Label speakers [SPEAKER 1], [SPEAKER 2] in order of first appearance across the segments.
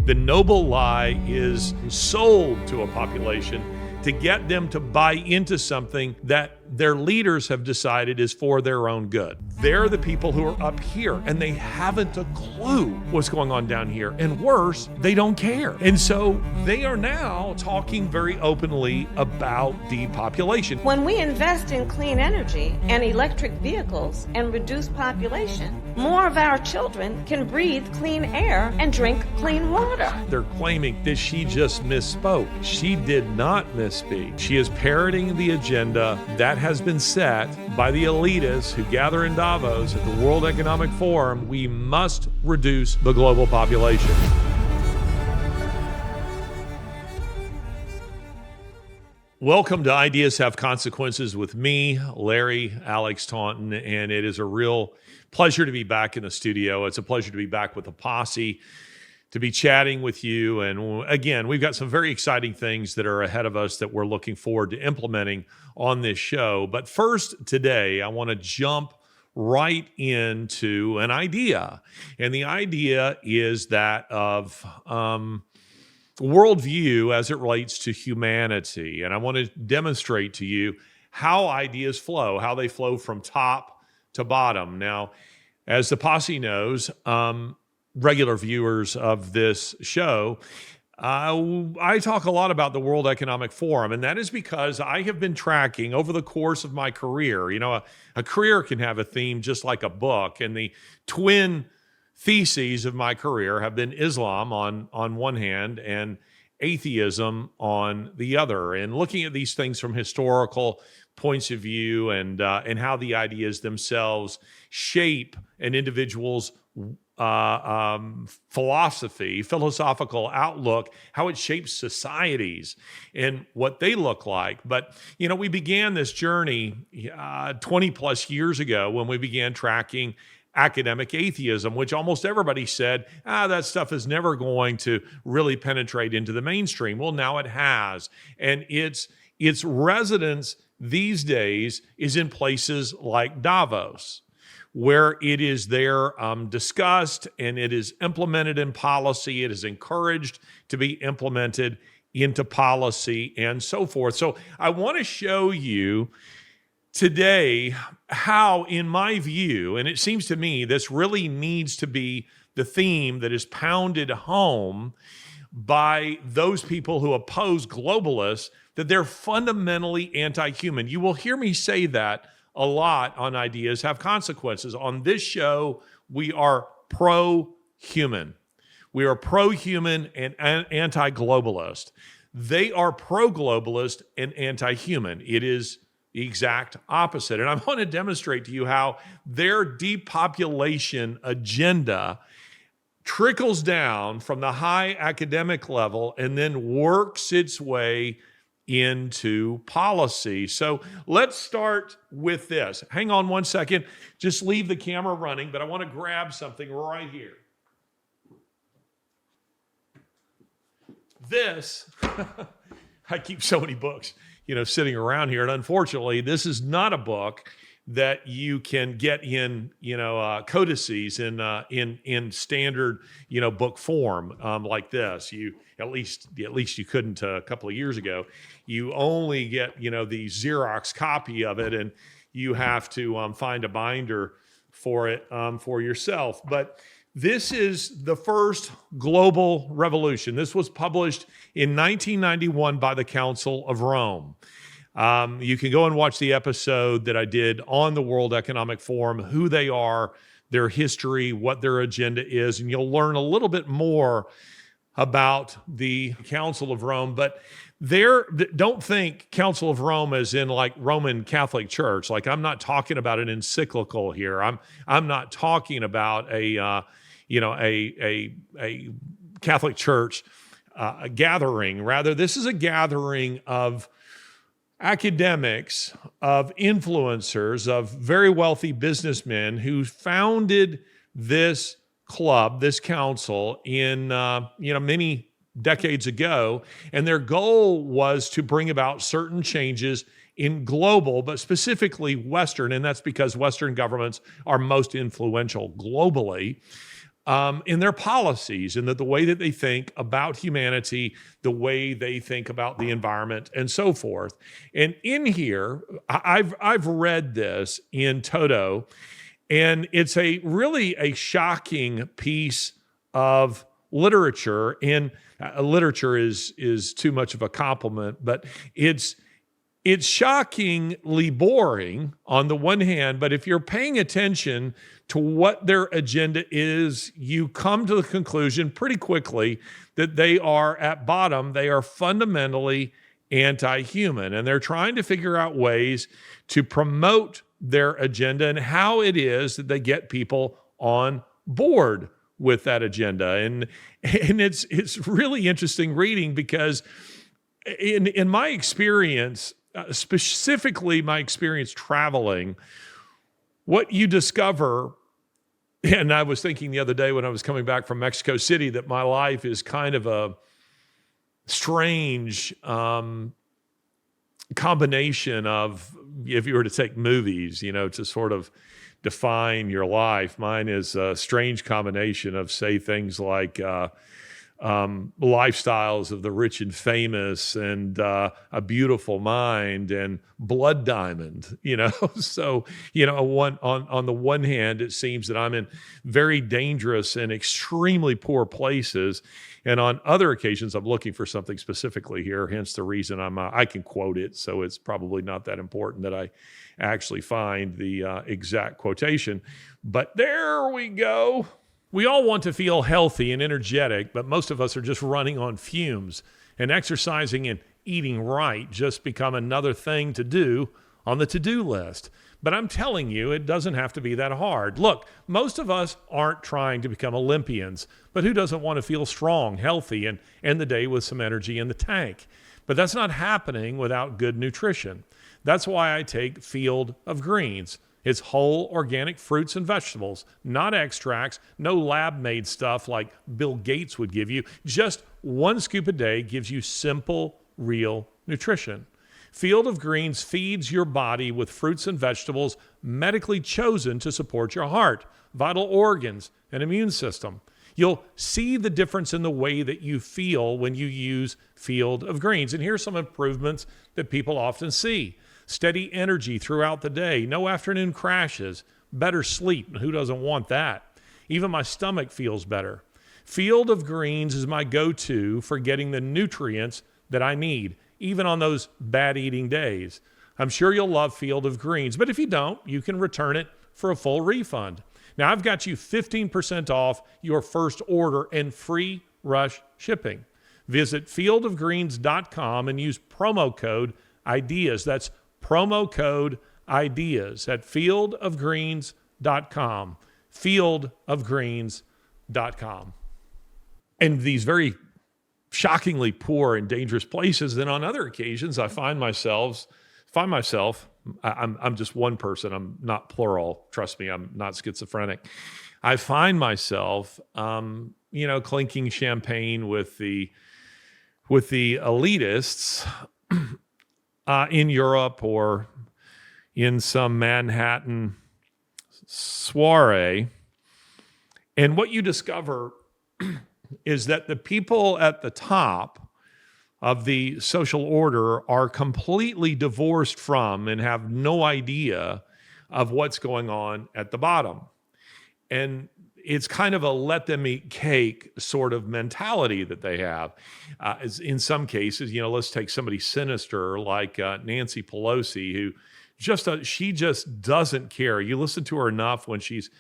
[SPEAKER 1] The noble lie is sold to a population to get them to buy into something that their leaders have decided is for their own good. They're the people who are up here, and they haven't a clue what's going on down here. And worse, they don't care. And so they are now talking very openly about depopulation.
[SPEAKER 2] When we invest in clean energy and electric vehicles and reduce population, more of our children can breathe clean air and drink clean water.
[SPEAKER 1] They're claiming that she just misspoke. She did not misspeak. She is parroting the agenda that has been set by the elitists who gather in Davos at the World Economic Forum. We must reduce the global population. Welcome to Ideas Have Consequences with me, Larry Alex Taunton, and it is a real pleasure to be back in the studio. It's a pleasure to be back with the posse, to be chatting with you. And again, we've got some very exciting things that are ahead of us that we're looking forward to implementing on this show. But first, today, I want to jump right into an idea. And the idea is that of worldview as it relates to humanity. And I want to demonstrate to you how ideas flow, how they flow from top to bottom. Now, as the posse knows, regular viewers of this show, I talk a lot about the World Economic Forum, and that is because I have been tracking over the course of my career. You know, a career can have a theme just like a book, and the twin theses of my career have been Islam on one hand and atheism on the other, and looking at these things from historical points of view and how the ideas themselves shape an individual's philosophical outlook, how it shapes societies and what they look like. But, you know, we began this journey 20 plus years ago when we began tracking academic atheism, which almost everybody said, that stuff is never going to really penetrate into the mainstream. Well, now it has. And its residence these days is in places like Davos, where it is there discussed and it is implemented in policy. It is encouraged to be implemented into policy and so forth. So I want to show you today how, in my view, and it seems to me this really needs to be the theme that is pounded home by those people who oppose globalists, that they're fundamentally anti-human. You will hear me say that a lot on Ideas Have Consequences. On this show, we are pro-human. We are pro-human and anti-globalist. They are pro-globalist and anti-human. It is the exact opposite. And I want to demonstrate to you how their depopulation agenda trickles down from the high academic level and then works its way into policy. So let's start with this. Hang on one second. Just leave the camera running, but I want to grab something right here. This, I keep so many books, sitting around here. And unfortunately, this is not a book that you can get in, codices in standard, book form like this. At least you couldn't a couple of years ago. You only get, the Xerox copy of it, and you have to find a binder for it for yourself. But this is the first global revolution. This was published in 1991 by the Council of Rome. You can go and watch the episode that I did on the World Economic Forum, who they are, their history, what their agenda is, and you'll learn a little bit more about the Council of Rome. But don't think Council of Rome as in like Roman Catholic Church. Like, I'm not talking about an encyclical here. I'm not talking about a Catholic Church gathering. Rather, this is a gathering of academics, of influencers, of very wealthy businessmen who founded this club, this council in many decades ago, and their goal was to bring about certain changes in global, but specifically Western, and that's because Western governments are most influential globally, in their policies and the way that they think about humanity, the way they think about the environment, and so forth. And in here, I've read this in toto, and it's really a shocking piece of literature. And literature is too much of a compliment, but it's shockingly boring on the one hand, but if you're paying attention to what their agenda is, you come to the conclusion pretty quickly that they are fundamentally anti-human, and they're trying to figure out ways to promote their agenda and how it is that they get people on board with that agenda. And it's really interesting reading, because in my experience, specifically my experience traveling, what you discover, and I was thinking the other day when I was coming back from Mexico City that my life is kind of a strange combination of, if you were to take movies, to sort of define your life, mine is a strange combination of, say, things like lifestyles of the rich and famous, and A Beautiful Mind, and Blood Diamond, So, on the one hand, it seems that I'm in very dangerous and extremely poor places. And on other occasions, I'm looking for something specifically here, hence the reason I can quote it. So it's probably not that important that I actually find the exact quotation. But there we go. We all want to feel healthy and energetic, but most of us are just running on fumes, and exercising and eating right just become another thing to do on the to-do list. But I'm telling you, it doesn't have to be that hard. Look, most of us aren't trying to become Olympians, but who doesn't want to feel strong, healthy, and end the day with some energy in the tank? But that's not happening without good nutrition. That's why I take Field of Greens. It's whole organic fruits and vegetables, not extracts, no lab-made stuff like Bill Gates would give you. Just one scoop a day gives you simple, real nutrition. Field of Greens feeds your body with fruits and vegetables medically chosen to support your heart, vital organs, and immune system. You'll see the difference in the way that you feel when you use Field of Greens. And here's some improvements that people often see. Steady energy throughout the day, no afternoon crashes, better sleep. Who doesn't want that? Even my stomach feels better. Field of Greens is my go-to for getting the nutrients that I need, even on those bad eating days. I'm sure you'll love Field of Greens, but if you don't, you can return it for a full refund. Now, I've got you 15% off your first order and free rush shipping. Visit fieldofgreens.com and use promo code IDEAS. That's promo code IDEAS at fieldofgreens.com. Fieldofgreens.com. And these very shockingly poor and dangerous places, then on other occasions, I find myself, I'm just one person, I'm not plural, trust me, I'm not schizophrenic. I find myself, clinking champagne with the elitists in Europe or in some Manhattan soiree. And what you discover is that the people at the top of the social order are completely divorced from and have no idea of what's going on at the bottom. And it's kind of a let them eat cake sort of mentality that they have. In some cases, let's take somebody sinister like Nancy Pelosi, who she just doesn't care. You listen to her enough when she's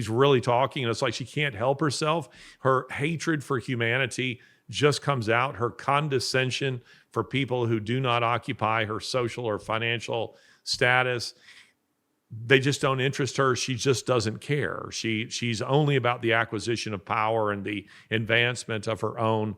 [SPEAKER 1] really talking, and it's like she can't help herself. Her hatred for humanity just comes out. Her condescension for people who do not occupy her social or financial status. They just don't interest her. She just doesn't care. She's only about the acquisition of power and the advancement of her own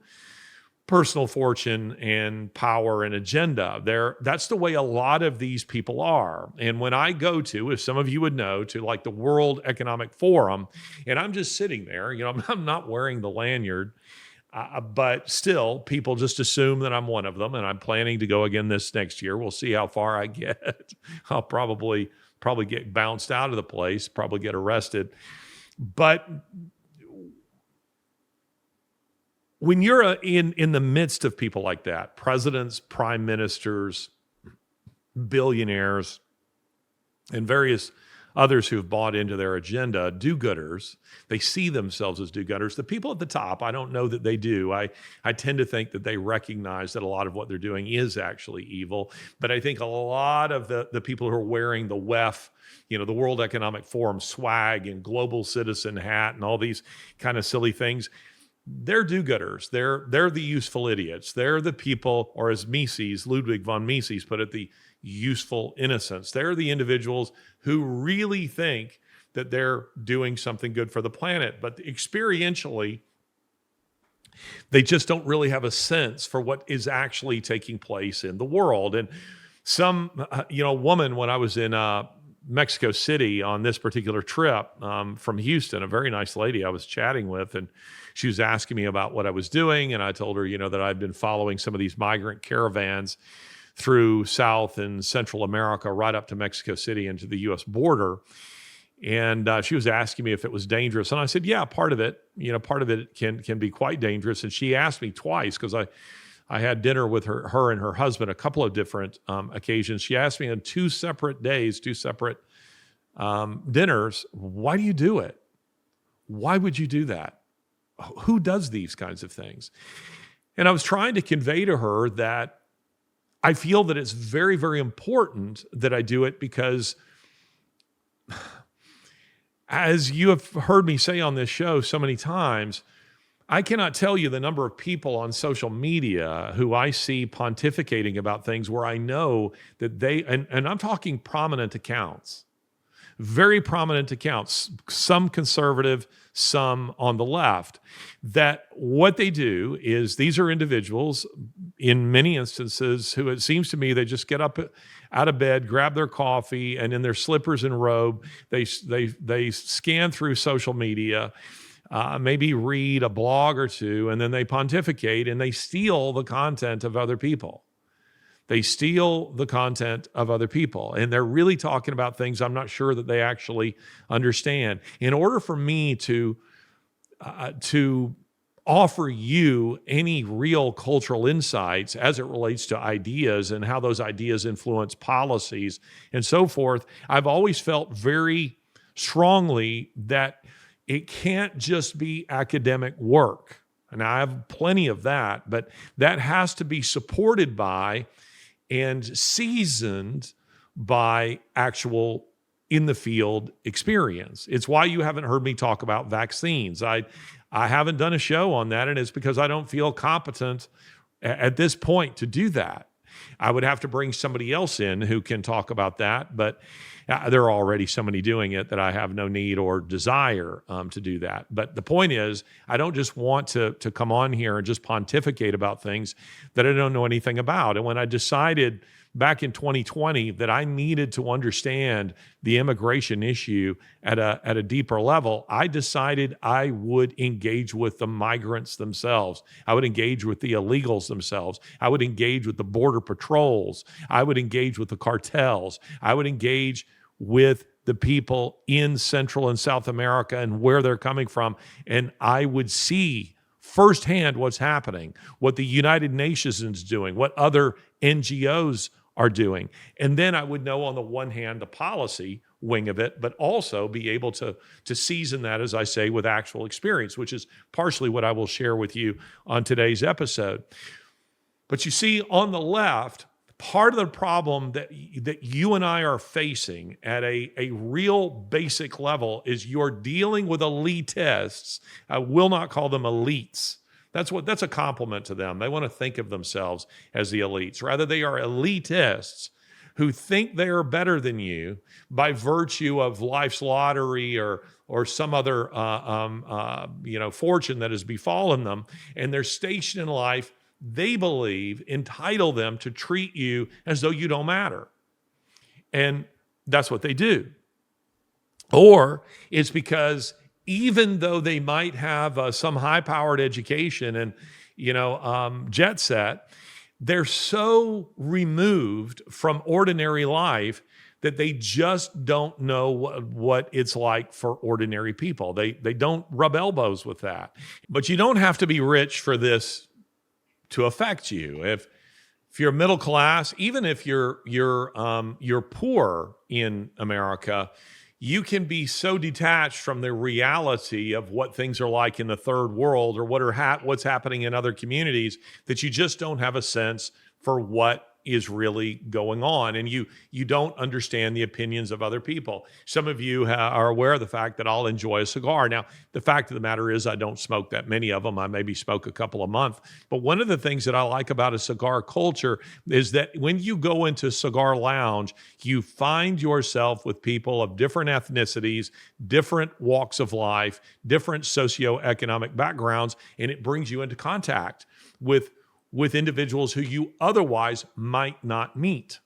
[SPEAKER 1] personal fortune and power and agenda. That's the way a lot of these people are. And when I go to, if some of you would know, to like the World Economic Forum, and I'm just sitting there, I'm not wearing the lanyard, but still people just assume that I'm one of them, and I'm planning to go again this next year. We'll see how far I get. I'll probably get bounced out of the place, probably get arrested. But when you're in the midst of people like that, presidents, prime ministers, billionaires, and various others who have bought into their agenda, do-gooders, they see themselves as do-gooders. The people at the top, I don't know that they do. I tend to think that they recognize that a lot of what they're doing is actually evil. But I think a lot of the people who are wearing the WEF, the World Economic Forum swag and global citizen hat and all these kind of silly things, they're do-gooders. They're the useful idiots. They're the people, or as Ludwig von Mises put it, the useful innocents. They're the individuals who really think that they're doing something good for the planet, but experientially, they just don't really have a sense for what is actually taking place in the world. And some, woman, when I was in Mexico City on this particular trip from Houston, a very nice lady I was chatting with, and she was asking me about what I was doing, and I told her, that I'd been following some of these migrant caravans through South and Central America, right up to Mexico City and to the U.S. border. And she was asking me if it was dangerous. And I said, yeah, part of it, part of it can be quite dangerous. And she asked me twice, because I had dinner with her and her husband a couple of different occasions. She asked me on 2 separate days, 2 separate dinners, why do you do it? Why would you do that? Who does these kinds of things? And I was trying to convey to her that I feel that it's very, very important that I do it because, as you have heard me say on this show so many times, I cannot tell you the number of people on social media who I see pontificating about things where I know that and I'm talking prominent accounts, very prominent accounts, some conservative, some on the left, that what they do is, these are individuals in many instances who, it seems to me, they just get up out of bed, grab their coffee, and in their slippers and robe, they scan through social media, maybe read a blog or two, and then they pontificate and they steal the content of other people. They steal the content of other people, and they're really talking about things I'm not sure that they actually understand. In order for me to offer you any real cultural insights as it relates to ideas and how those ideas influence policies and so forth, I've always felt very strongly that it can't just be academic work. And I have plenty of that, but that has to be supported by and seasoned by actual in-the-field experience. It's why you haven't heard me talk about vaccines. I haven't done a show on that, and it's because I don't feel competent at this point to do that. I would have to bring somebody else in who can talk about that, but there are already somebody doing it that I have no need or desire to do that. But the point is, I don't just want to come on here and just pontificate about things that I don't know anything about. And when I decided back in 2020 that I needed to understand the immigration issue at a deeper level, I decided I would engage with the migrants themselves. I would engage with the illegals themselves. I would engage with the border patrols. I would engage with the cartels. I would engage with the people in Central and South America and where they're coming from. And I would see firsthand what's happening, what the United Nations is doing, what other NGOs are doing. And then I would know, on the one hand, the policy wing of it, but also be able to season that, as I say, with actual experience, which is partially what I will share with you on today's episode. But you see, on the left, part of the problem that you and I are facing at a real basic level is you're dealing with elitists. I will not call them elites. That's a compliment to them. They want to think of themselves as the elites. Rather, they are elitists who think they are better than you by virtue of life's lottery or some other fortune that has befallen them, and their station in life, they believe, entitle them to treat you as though you don't matter. And that's what they do. Or it's because even though they might have some high-powered education and, jet set, they're so removed from ordinary life that they just don't know what it's like for ordinary people. They don't rub elbows with that. But you don't have to be rich for this to affect you. If you're middle class, even if you're poor in America, you can be so detached from the reality of what things are like in the third world or what's happening in other communities that you just don't have a sense for what is really going on, and you don't understand the opinions of other people. Some of you are aware of the fact that I'll enjoy a cigar. Now, the fact of the matter is I don't smoke that many of them. I maybe smoke a couple a month. But one of the things that I like about a cigar culture is that when you go into cigar lounge, you find yourself with people of different ethnicities, different walks of life, different socioeconomic backgrounds, and it brings you into contact with individuals who you otherwise might not meet.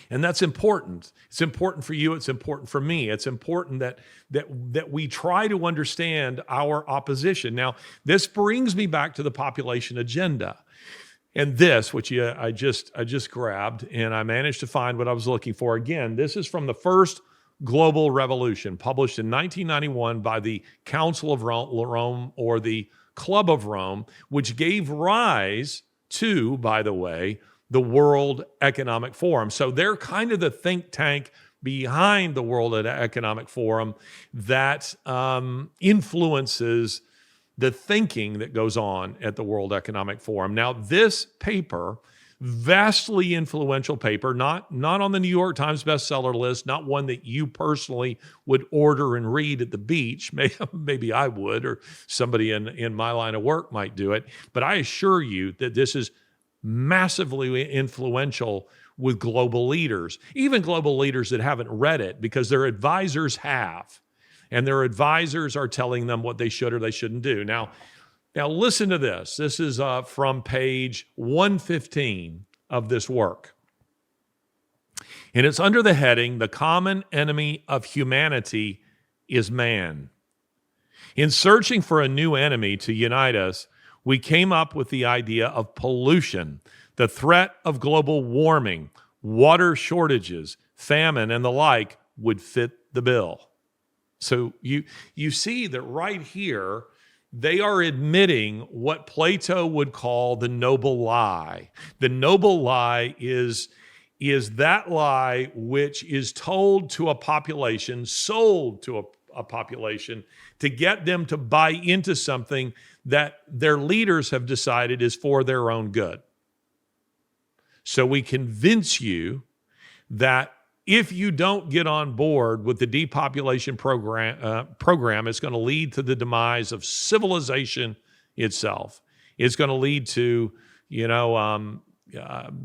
[SPEAKER 1] And that's important. It's important for you. It's important for me. It's important that we try to understand our opposition. Now, this brings me back to the population agenda. And this, which I just grabbed, and I managed to find what I was looking for. Again, this is from the first Global Revolution, published in 1991 by the Council of Rome, or the Club of Rome, which gave rise to, by the way, the World Economic Forum. So they're kind of the think tank behind the World Economic Forum that influences the thinking that goes on at the World Economic Forum. Now, this paper, vastly influential paper, not on the New York Times bestseller list, not one that you personally would order and read at the beach. Maybe I would, or somebody in my line of work might do it. But I assure you that this is massively influential with global leaders, even global leaders that haven't read it because their advisors have. And their advisors are telling them what they should or they shouldn't do. Now listen to this. This is from page 115 of this work. And it's under the heading, "The Common Enemy of Humanity is Man." In searching for a new enemy to unite us, we came up with the idea of pollution, the threat of global warming, water shortages, famine, and the like would fit the bill. So you see that right here, they are admitting what Plato would call the noble lie. The noble lie is that lie which is told to a population, sold to a population, to get them to buy into something that their leaders have decided is for their own good. So we convince you that if you don't get on board with the depopulation program, it's going to lead to the demise of civilization itself. It's going to lead to,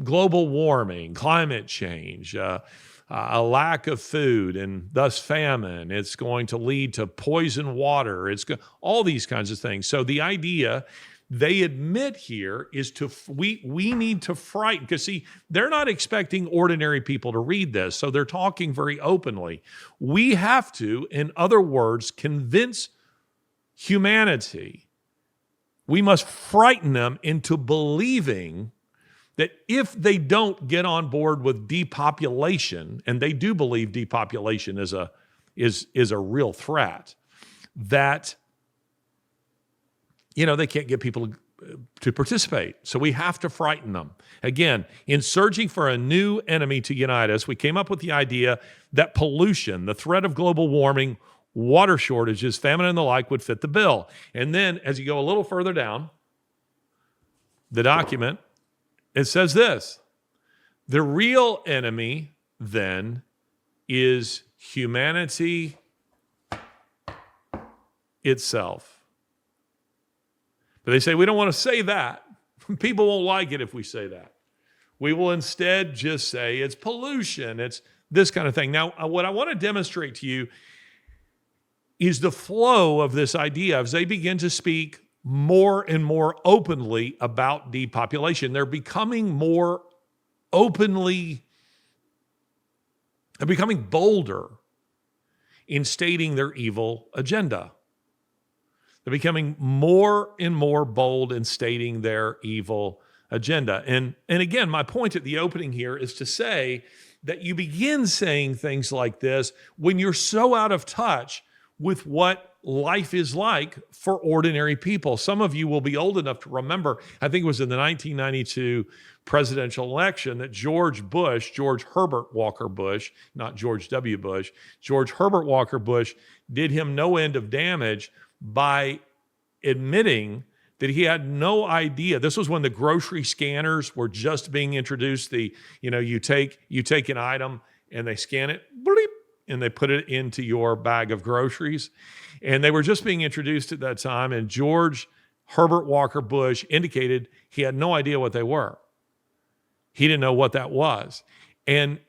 [SPEAKER 1] global warming, climate change, a lack of food, and thus famine. It's going to lead to poison water. All these kinds of things. So the idea they admit here is we need to frighten, because see, they're not expecting ordinary people to read this, so they're talking very openly. We have to, in other words, convince humanity. We must frighten them into believing that if they don't get on board with depopulation, and they do believe depopulation is a real threat, that they can't get people to participate. So we have to frighten them. Again, in searching for a new enemy to unite us, we came up with the idea that pollution, the threat of global warming, water shortages, famine, and the like would fit the bill. And then as you go a little further down the document, it says this: the real enemy then is humanity itself. But they say, we don't want to say that. People won't like it if we say that. We will instead just say it's pollution, it's this kind of thing. Now, what I want to demonstrate to you is the flow of this idea as they begin to speak more and more openly about depopulation. They're becoming more openly, they're becoming bolder in stating their evil agenda. They're becoming more and more bold in stating their evil agenda. And again, my point at the opening here is to say that you begin saying things like this when you're so out of touch with what life is like for ordinary people. Some of you will be old enough to remember, I think it was in the 1992 presidential election that George Herbert Walker Bush, not George W. Bush, George Herbert Walker Bush did him no end of damage by admitting that he had no idea. This was when the grocery scanners were just being introduced. You take an item and they scan it, bleep, and they put it into your bag of groceries. And they were just being introduced at that time. And George Herbert Walker Bush indicated he had no idea what they were. He didn't know what that was. And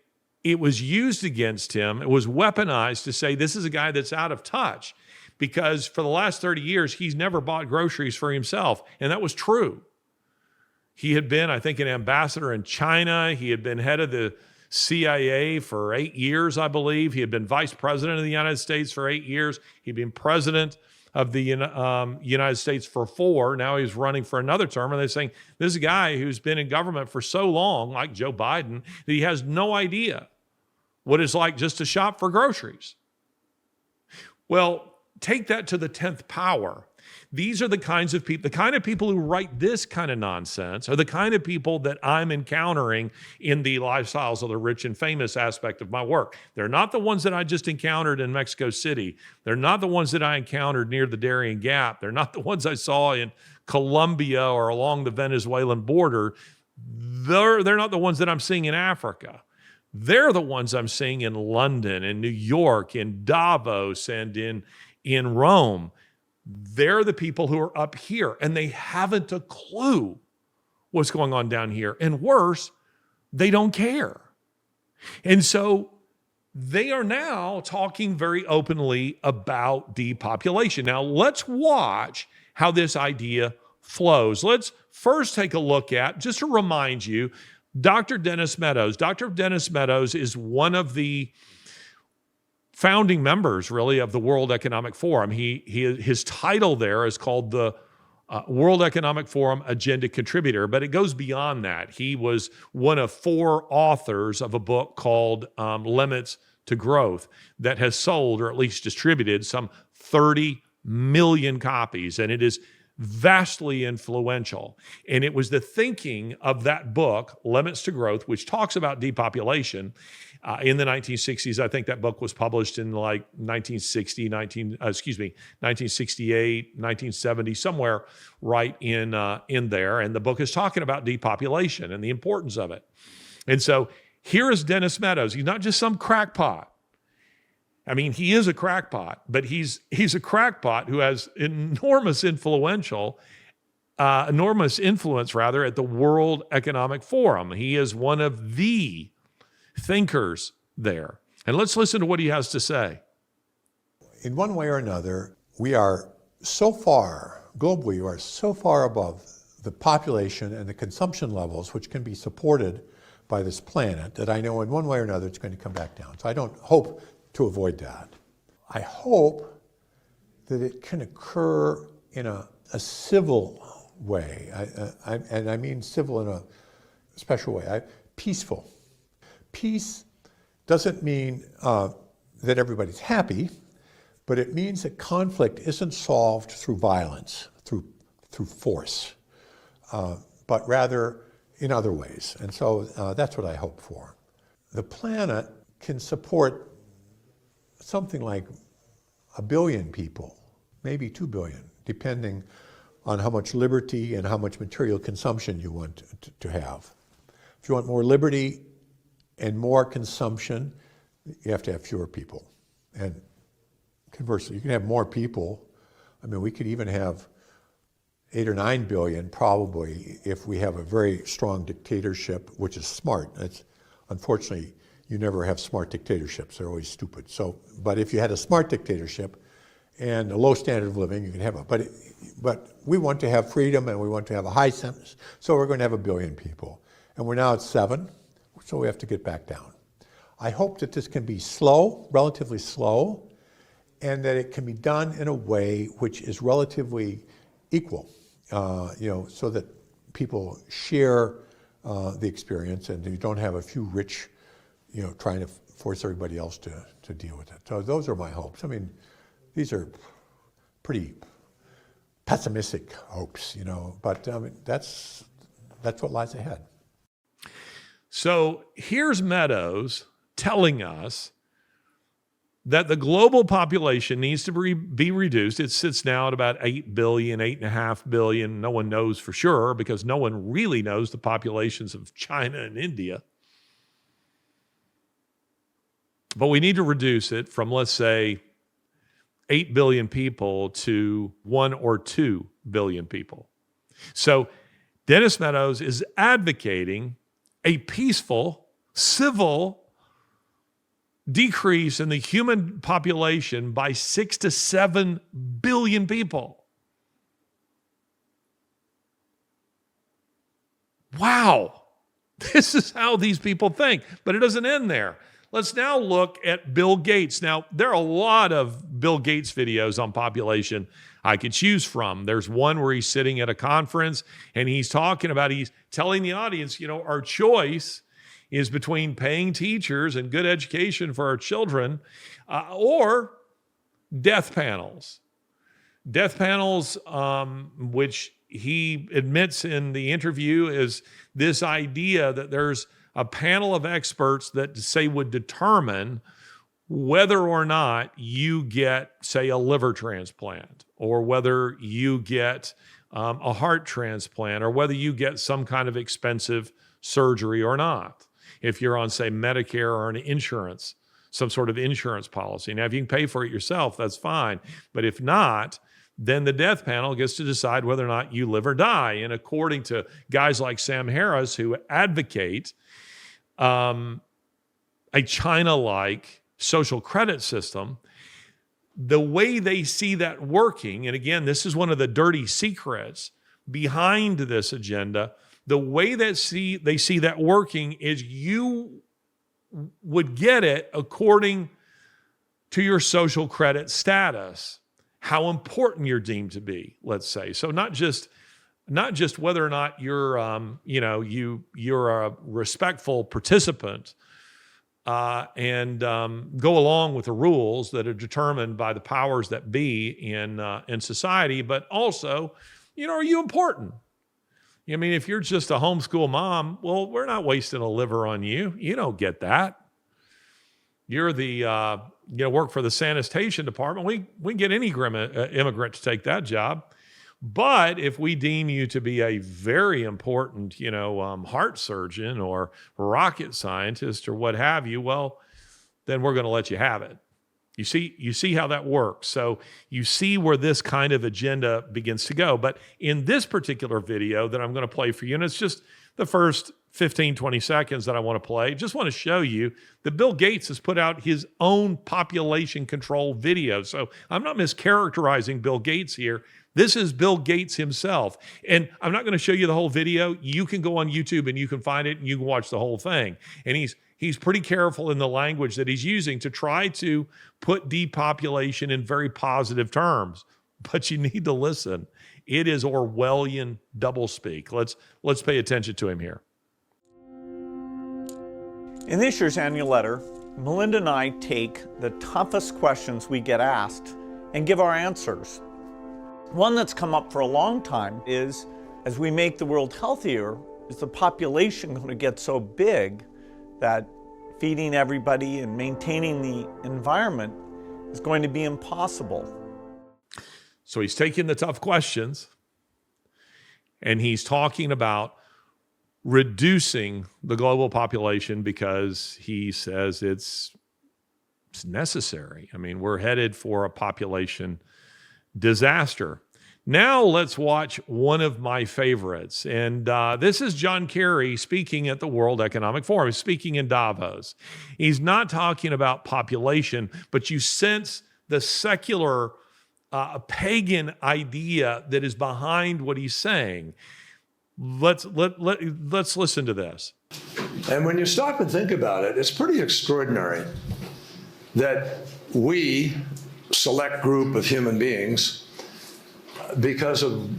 [SPEAKER 1] it was used against him. It was weaponized to say this is a guy that's out of touch, because for the last 30 years, he's never bought groceries for himself. And that was true. He had been, I think, an ambassador in China. He had been head of the CIA for 8 years, I believe. He had been vice president of the United States for 8 years. He'd been president of the United States for 4. Now he's running for another term. And they're saying, this is a guy who's been in government for so long, like Joe Biden, that he has no idea what it's like just to shop for groceries. Well, take that to the 10th power. These are the kinds of people, the kind of people who write this kind of nonsense are the kind of people that I'm encountering in the lifestyles of the rich and famous aspect of my work. They're not the ones that I just encountered in Mexico City. They're not the ones that I encountered near the Darien Gap. They're not the ones I saw in Colombia or along the Venezuelan border. They're not the ones that I'm seeing in Africa. They're the ones I'm seeing in London, in New York, in Davos, and in Rome. They're the people who are up here, and they haven't a clue what's going on down here. And worse, they don't care. And so they are now talking very openly about depopulation. Now, let's watch how this idea flows. Let's first take a look at, just to remind you, Dr. Dennis Meadows. Dr. Dennis Meadows is one of the founding members, really, of the World Economic Forum. His title there is called the World Economic Forum Agenda Contributor, but it goes beyond that. He was one of 4 authors of a book called Limits to Growth that has sold, or at least distributed, some 30 million copies, and it is vastly influential. And it was the thinking of that book, Limits to Growth, which talks about depopulation, in the 1960s. I think that book was published in like 1968, 1970, somewhere right in there. And the book is talking about depopulation and the importance of it. And so here is Dennis Meadows. He's not just some crackpot. I mean, he is a crackpot, but he's a crackpot who has enormous influence, at the World Economic Forum. He is one of the thinkers there. And let's listen to what he has to say.
[SPEAKER 3] In one way or another, we are so far, globally, we are so far above the population and the consumption levels which can be supported by this planet that I know in one way or another it's going to come back down. So I don't hope to avoid that. I hope that it can occur in a civil way, and I mean civil in a special way, peaceful. Peace doesn't mean that everybody's happy, but it means that conflict isn't solved through violence, through force, but rather in other ways. And so that's what I hope for. The planet can support something like 1 billion people, maybe 2 billion, depending on how much liberty and how much material consumption you want to have. If you want more liberty and more consumption, you have to have fewer people. And conversely, you can have more people. I mean, we could even have 8 or 9 billion probably if we have a very strong dictatorship, which is smart. It's, unfortunately, you never have smart dictatorships. They're always stupid. So, but if you had a smart dictatorship and a low standard of living, you can have it. But we want to have freedom and we want to have a high sentence. So we're going to have 1 billion people. And we're now at 7, so we have to get back down. I hope that this can be slow, relatively slow, and that it can be done in a way which is relatively equal, so that people share the experience and you don't have a few rich trying to force everybody else to deal with it. So those are my hopes. I mean, these are pretty pessimistic hopes, but I mean, that's what lies ahead.
[SPEAKER 1] So here's Meadows telling us that the global population needs to be reduced. It sits now at about 8 billion, 8.5 billion. No one knows for sure because no one really knows the populations of China and India. But we need to reduce it from, let's say, 8 billion people to 1 or 2 billion people. So Dennis Meadows is advocating a peaceful, civil decrease in the human population by 6 to 7 billion people. Wow. This is how these people think. But it doesn't end there. Let's now look at Bill Gates. Now, there are a lot of Bill Gates videos on population I could choose from. There's one where he's sitting at a conference and he's telling the audience, our choice is between paying teachers and good education for our children or death panels. Death panels, which he admits in the interview, is this idea that there's a panel of experts that would determine whether or not you get, say, a liver transplant, or whether you get a heart transplant, or whether you get some kind of expensive surgery or not. If you're on, say, Medicare or an insurance, some sort of insurance policy. Now, if you can pay for it yourself, that's fine. But if not, then the death panel gets to decide whether or not you live or die. And according to guys like Sam Harris, who advocate a China-like social credit system, the way they see that working, and again, this is one of the dirty secrets behind this agenda, the way that they see that working is you would get it according to your social credit status, how important you're deemed to be, let's say. So not just whether or not you're you're a respectful participant and go along with the rules that are determined by the powers that be in society, but also, are you important? I mean, if you're just a homeschool mom, well, we're not wasting a liver on you. You don't get that. You're the work for the sanitation department. We can get any immigrant to take that job. But if we deem you to be a very important, heart surgeon or rocket scientist or what have you, well, then we're going to let you have it. You see how that works. So you see where this kind of agenda begins to go. But in this particular video that I'm going to play for you, and it's just the first 15, 20 seconds that I want to play, just want to show you that Bill Gates has put out his own population control video. So I'm not mischaracterizing Bill Gates here. This is Bill Gates himself. And I'm not going to show you the whole video. You can go on YouTube and you can find it and you can watch the whole thing. And he's pretty careful in the language that he's using to try to put depopulation in very positive terms. But you need to listen. It is Orwellian doublespeak. Let's pay attention to him here.
[SPEAKER 4] In this year's annual letter, Melinda and I take the toughest questions we get asked and give our answers. One that's come up for a long time is, as we make the world healthier, is the population going to get so big that feeding everybody and maintaining the environment is going to be impossible?
[SPEAKER 1] So he's taking the tough questions and he's talking about reducing the global population because he says it's necessary. I mean, we're headed for a population disaster. Now let's watch one of my favorites. And this is John Kerry speaking at the World Economic Forum. He's speaking in Davos. He's not talking about population, but you sense the secular pagan idea that is behind what he's saying. Let's listen to this.
[SPEAKER 5] And when you stop and think about it, it's pretty extraordinary that we, select group of human beings, because of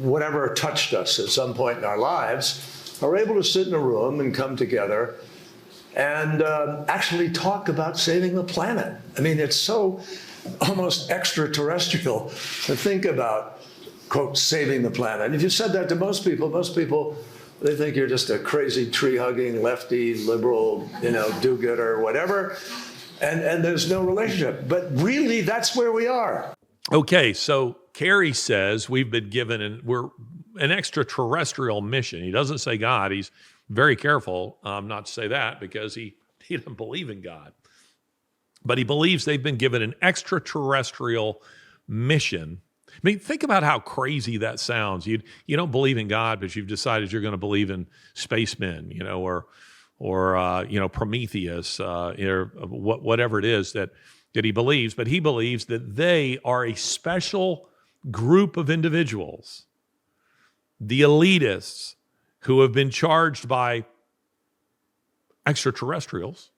[SPEAKER 5] whatever touched us at some point in our lives, are able to sit in a room and come together and actually talk about saving the planet. I mean, it's so almost extraterrestrial to think about, quote, saving the planet. If you said that to most people, they think you're just a crazy tree-hugging, lefty, liberal, do-gooder, whatever, and there's no relationship. But really, that's where we are.
[SPEAKER 1] Okay, so Kerry says we've been given an extraterrestrial mission. He doesn't say God. He's very careful not to say that because he doesn't believe in God. But he believes they've been given an extraterrestrial mission. I mean, think about how crazy that sounds. You don't believe in God, but you've decided you're going to believe in spacemen, or Prometheus, or whatever it is that he believes. But he believes that they are a special group of individuals, the elitists, who have been charged by extraterrestrials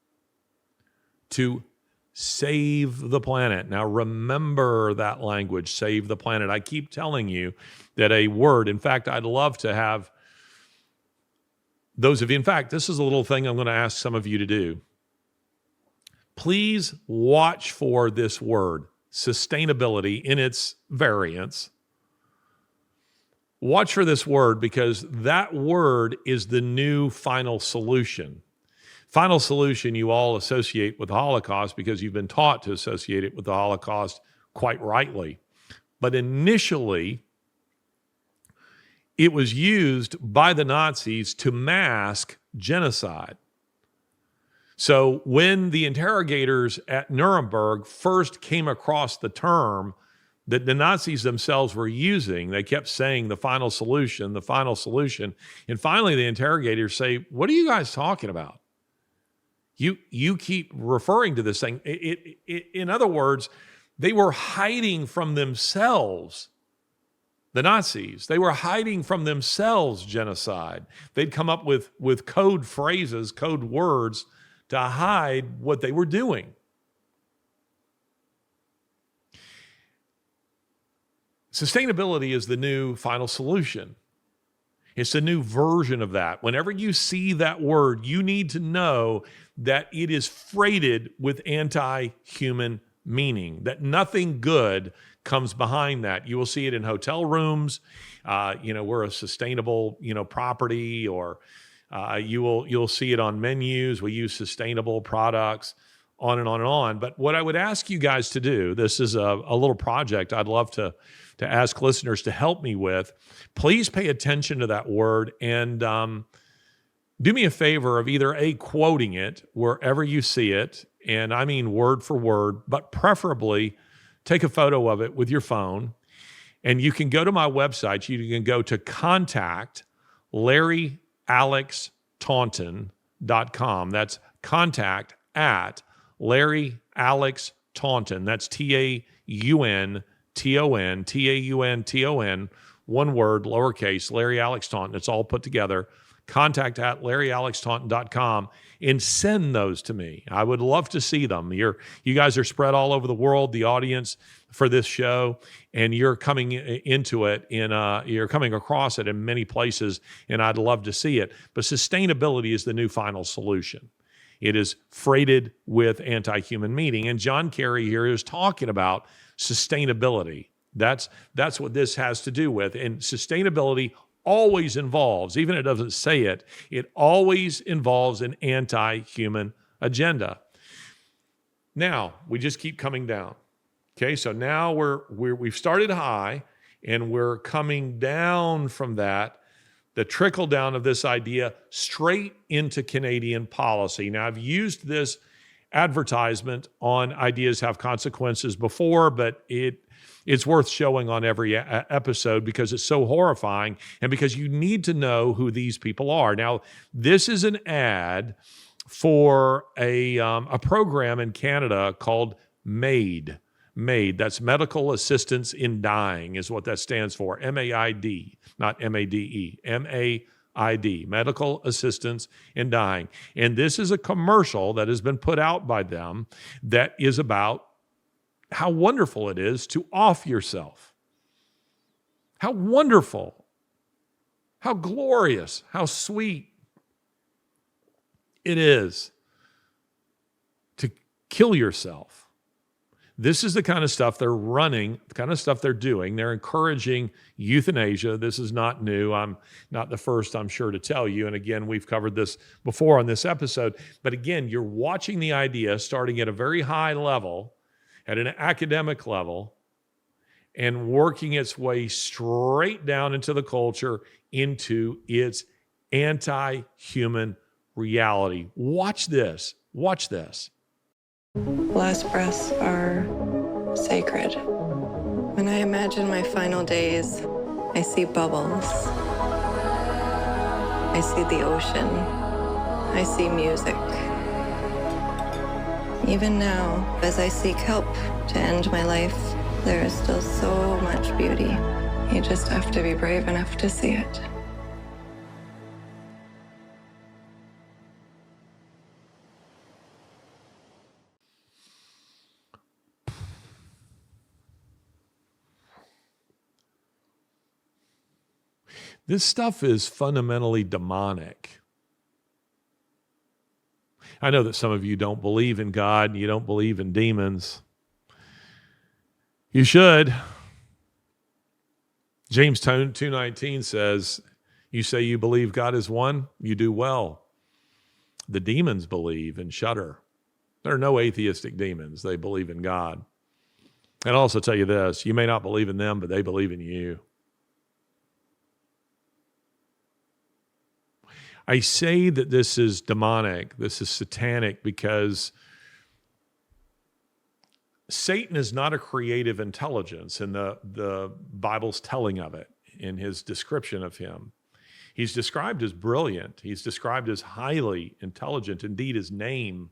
[SPEAKER 1] to save the planet. Now, remember that language, save the planet. I keep telling you that a word, in fact, I'd love to have those of you, in fact, this is a little thing I'm going to ask some of you to do. Please watch for this word, sustainability, in its variants. Watch for this word because that word is the new final solution. Final solution you all associate with the Holocaust because you've been taught to associate it with the Holocaust quite rightly. But initially, it was used by the Nazis to mask genocide. So when the interrogators at Nuremberg first came across the term that the Nazis themselves were using, they kept saying the final solution, the final solution. And finally, the interrogators say, what are you guys talking about? You keep referring to this thing. In other words, they were hiding from themselves, the Nazis. They were hiding from themselves genocide. They'd come up with code phrases, code words to hide what they were doing. Sustainability is the new final solution. It's a new version of that. Whenever you see that word, you need to know that it is freighted with anti-human meaning, that nothing good comes behind that. You will see it in hotel rooms. We're a sustainable, property, or you'll see it on menus. We use sustainable products, on and on and on. But what I would ask you guys to do, this is a little project I'd love to ask listeners to help me with. Please pay attention to that word and do me a favor of either quoting it wherever you see it, and I mean word for word, but preferably take a photo of it with your phone. And you can go to my website. You can go to contact Larry Alex Taunton.com. That's contact at Larry Alex Taunton. That's TAUNTON, TAUNTON, one word, lowercase, Larry Alex Taunton. It's all put together. Contact at LarryAlexTaunton.com and send those to me. I would love to see them. You guys are spread all over the world, the audience for this show, and you're coming into it you're coming across it in many places, and I'd love to see it. But sustainability is the new final solution. It is freighted with anti-human meaning, and John Kerry here is talking about sustainability. That's what this has to do with, and sustainability always involves, even if it doesn't say it, it always involves an anti-human agenda. Now, we just keep coming down. Okay, so now we've started high and we're coming down from that, the trickle down of this idea straight into Canadian policy. Now, I've used this advertisement on Ideas Have Consequences before, but it's worth showing on every episode because it's so horrifying and because you need to know who these people are. Now, this is an ad for a program in Canada called MAID. MAID, that's Medical Assistance in Dying is what that stands for. MAID, not MADE. MAID, Medical Assistance in Dying. And this is a commercial that has been put out by them that is about how wonderful it is to off yourself. How wonderful, how glorious, how sweet it is kill yourself. This is the kind of stuff they're running, the kind of stuff they're doing. They're encouraging euthanasia. This is not new. I'm not the first, I'm sure, to tell you. And again, we've covered this before on this episode. But again, you're watching the idea starting at a very high level, at an academic level, and working its way straight down into the culture, into its anti-human reality. Watch this. Watch this.
[SPEAKER 6] Last breaths are sacred. When I imagine my final days, I see bubbles. I see the ocean. I see music. Even now, as I seek help to end my life, there is still so much beauty. You just have to be brave enough to see it.
[SPEAKER 1] This stuff is fundamentally demonic. I know that some of you don't believe in God and you don't believe in demons. You should. James 2:19 says, you say you believe God is one, you do well. The demons believe and shudder. There are no atheistic demons. They believe in God. And I'll also tell you this, you may not believe in them, but they believe in you. I say that this is demonic, this is satanic, because Satan is not a creative intelligence in the Bible's telling of it, in his description of him. He's described as brilliant. He's described as highly intelligent. Indeed, his name,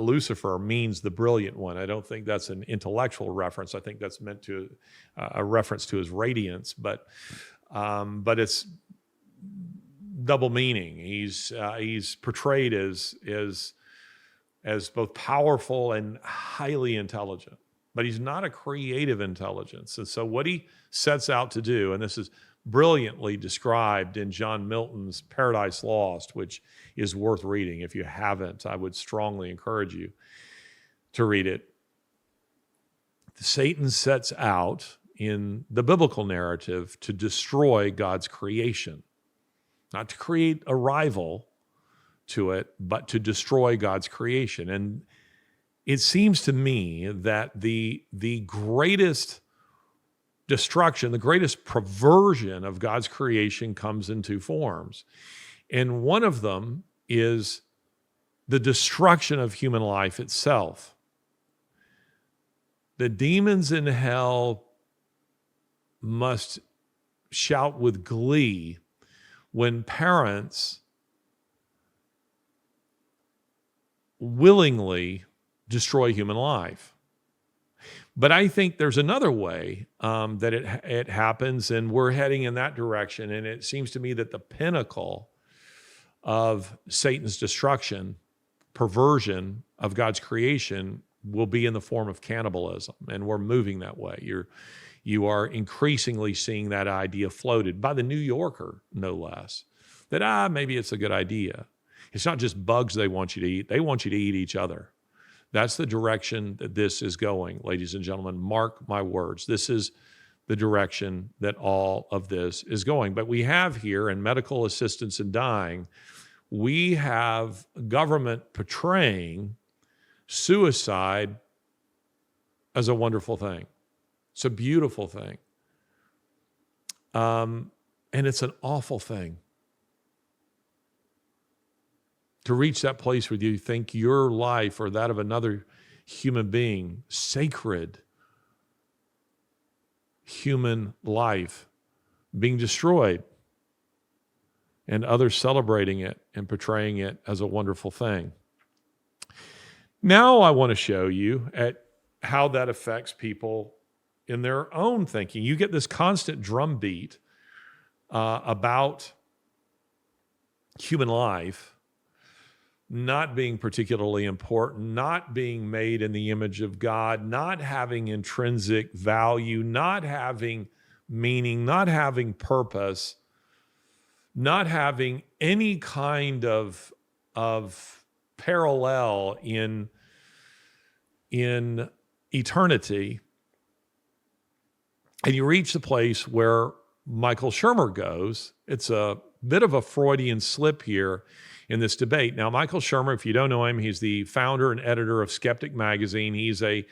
[SPEAKER 1] Lucifer, means the brilliant one. I don't think that's an intellectual reference. I think that's meant to a reference to his radiance, but it's double meaning. He's portrayed as both powerful and highly intelligent, but he's not a creative intelligence. And so what he sets out to do, and this is brilliantly described in John Milton's Paradise Lost, which is worth reading. If you haven't, I would strongly encourage you to read it. Satan sets out in the biblical narrative to destroy God's creation. Not to create a rival to it, but to destroy God's creation. And it seems to me that the greatest destruction, the greatest perversion of God's creation comes in two forms. And one of them is the destruction of human life itself. The demons in hell must shout with glee when parents willingly destroy human life. But I think there's another way that it happens, and we're heading in that direction. And it seems to me that the pinnacle of Satan's destruction, perversion of God's creation, will be in the form of cannibalism. And we're moving that way. You are increasingly seeing that idea floated by the New Yorker, no less, that maybe it's a good idea. It's not just bugs they want you to eat. They want you to eat each other. That's the direction that this is going, ladies and gentlemen. Mark my words. This is the direction that all of this is going. But we have here in medical assistance in dying, we have government portraying suicide as a wonderful thing. It's a beautiful thing. And it's an awful thing. To reach that place where you think your life or that of another human being, sacred human life, being destroyed, and others celebrating it and portraying it as a wonderful thing. Now I want to show you at how that affects people in their own thinking. You get this constant drumbeat about human life not being particularly important, not being made in the image of God, not having intrinsic value, not having meaning, not having purpose, not having any kind of parallel in in eternity, and you reach the place where Michael Shermer goes. It's a bit of a Freudian slip here in this debate. Now, Michael Shermer, if you don't know him, he's the founder and editor of Skeptic Magazine. He is an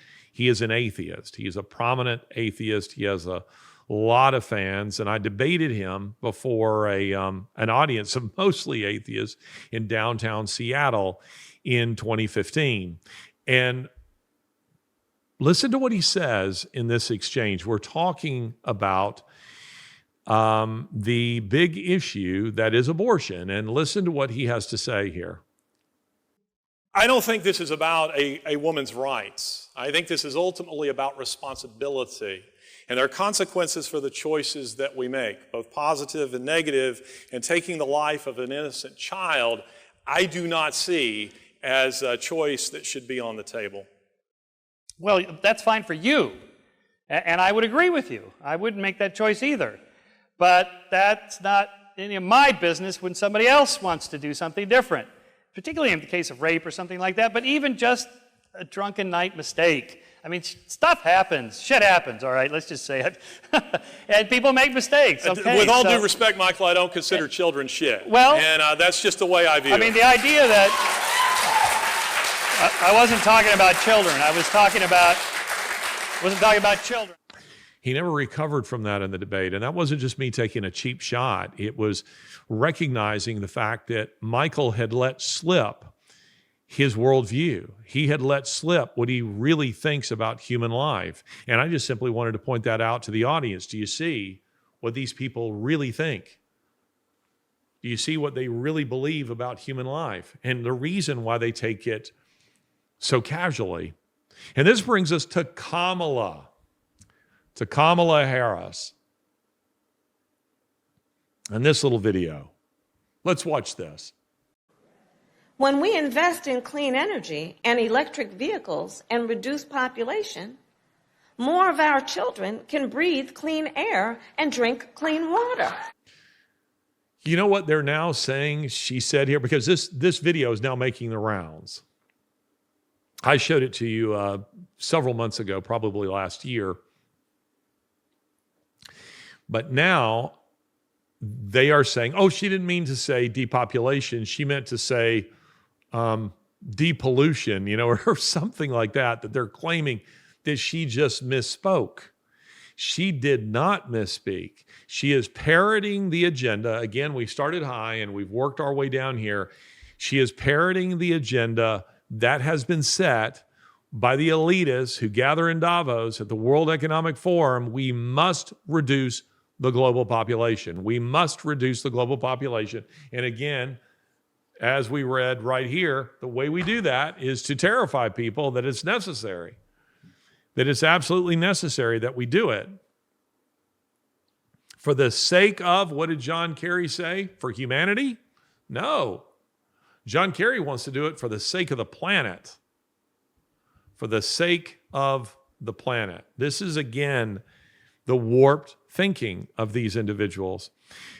[SPEAKER 1] atheist. He's a prominent atheist. He has a lot of fans, and I debated him before an audience of mostly atheists in downtown Seattle in 2015. And listen to what he says in this exchange. We're talking about the big issue that is abortion, and listen to what he has to say here.
[SPEAKER 7] I don't think this is about a woman's rights. I think this is ultimately about responsibility. And there are consequences for the choices that we make, both positive and negative, and taking the life of an innocent child, I do not see as a choice that should be on the table.
[SPEAKER 8] Well, that's fine for you. And I would agree with you. I wouldn't make that choice either. But that's not any of my business when somebody else wants to do something different, particularly in the case of rape or something like that, but even just a drunken night mistake. I mean, stuff happens. Shit happens, all right? Let's just say it. And people make mistakes, okay?
[SPEAKER 7] With all due respect, Michael, I don't consider children shit.
[SPEAKER 8] Well,
[SPEAKER 7] and that's just the way I view it.
[SPEAKER 8] I mean, the idea that... I wasn't talking about children. I wasn't talking about children.
[SPEAKER 1] He never recovered from that in the debate. And that wasn't just me taking a cheap shot. It was recognizing the fact that Michael had let slip his worldview. He had let slip what he really thinks about human life. And I just simply wanted to point that out to the audience. Do you see what these people really think? Do you see what they really believe about human life? And the reason why they take it so casually. And this brings us to Kamala Harris. And this little video. Let's watch this.
[SPEAKER 2] When we invest in clean energy and electric vehicles and reduce population, more of our children can breathe clean air and drink clean water.
[SPEAKER 1] You know what they're now saying, she said here, because this video is now making the rounds. I showed it to you several months ago, probably last year. But now they are saying, oh, she didn't mean to say depopulation. She meant to say depollution, or something like that they're claiming that she just misspoke. She did not misspeak. She is parroting the agenda. Again, we started high and we've worked our way down here. She is parroting the agenda that has been set by the elitists who gather in Davos at the World Economic Forum. We must reduce the global population. We must reduce the global population. And again, as we read right here, the way we do that is to terrify people that it's necessary, that it's absolutely necessary that we do it. For the sake of, what did John Kerry say? For humanity? No. John Kerry wants to do it for the sake of the planet. For the sake of the planet. This is, again, the warped thinking of these individuals.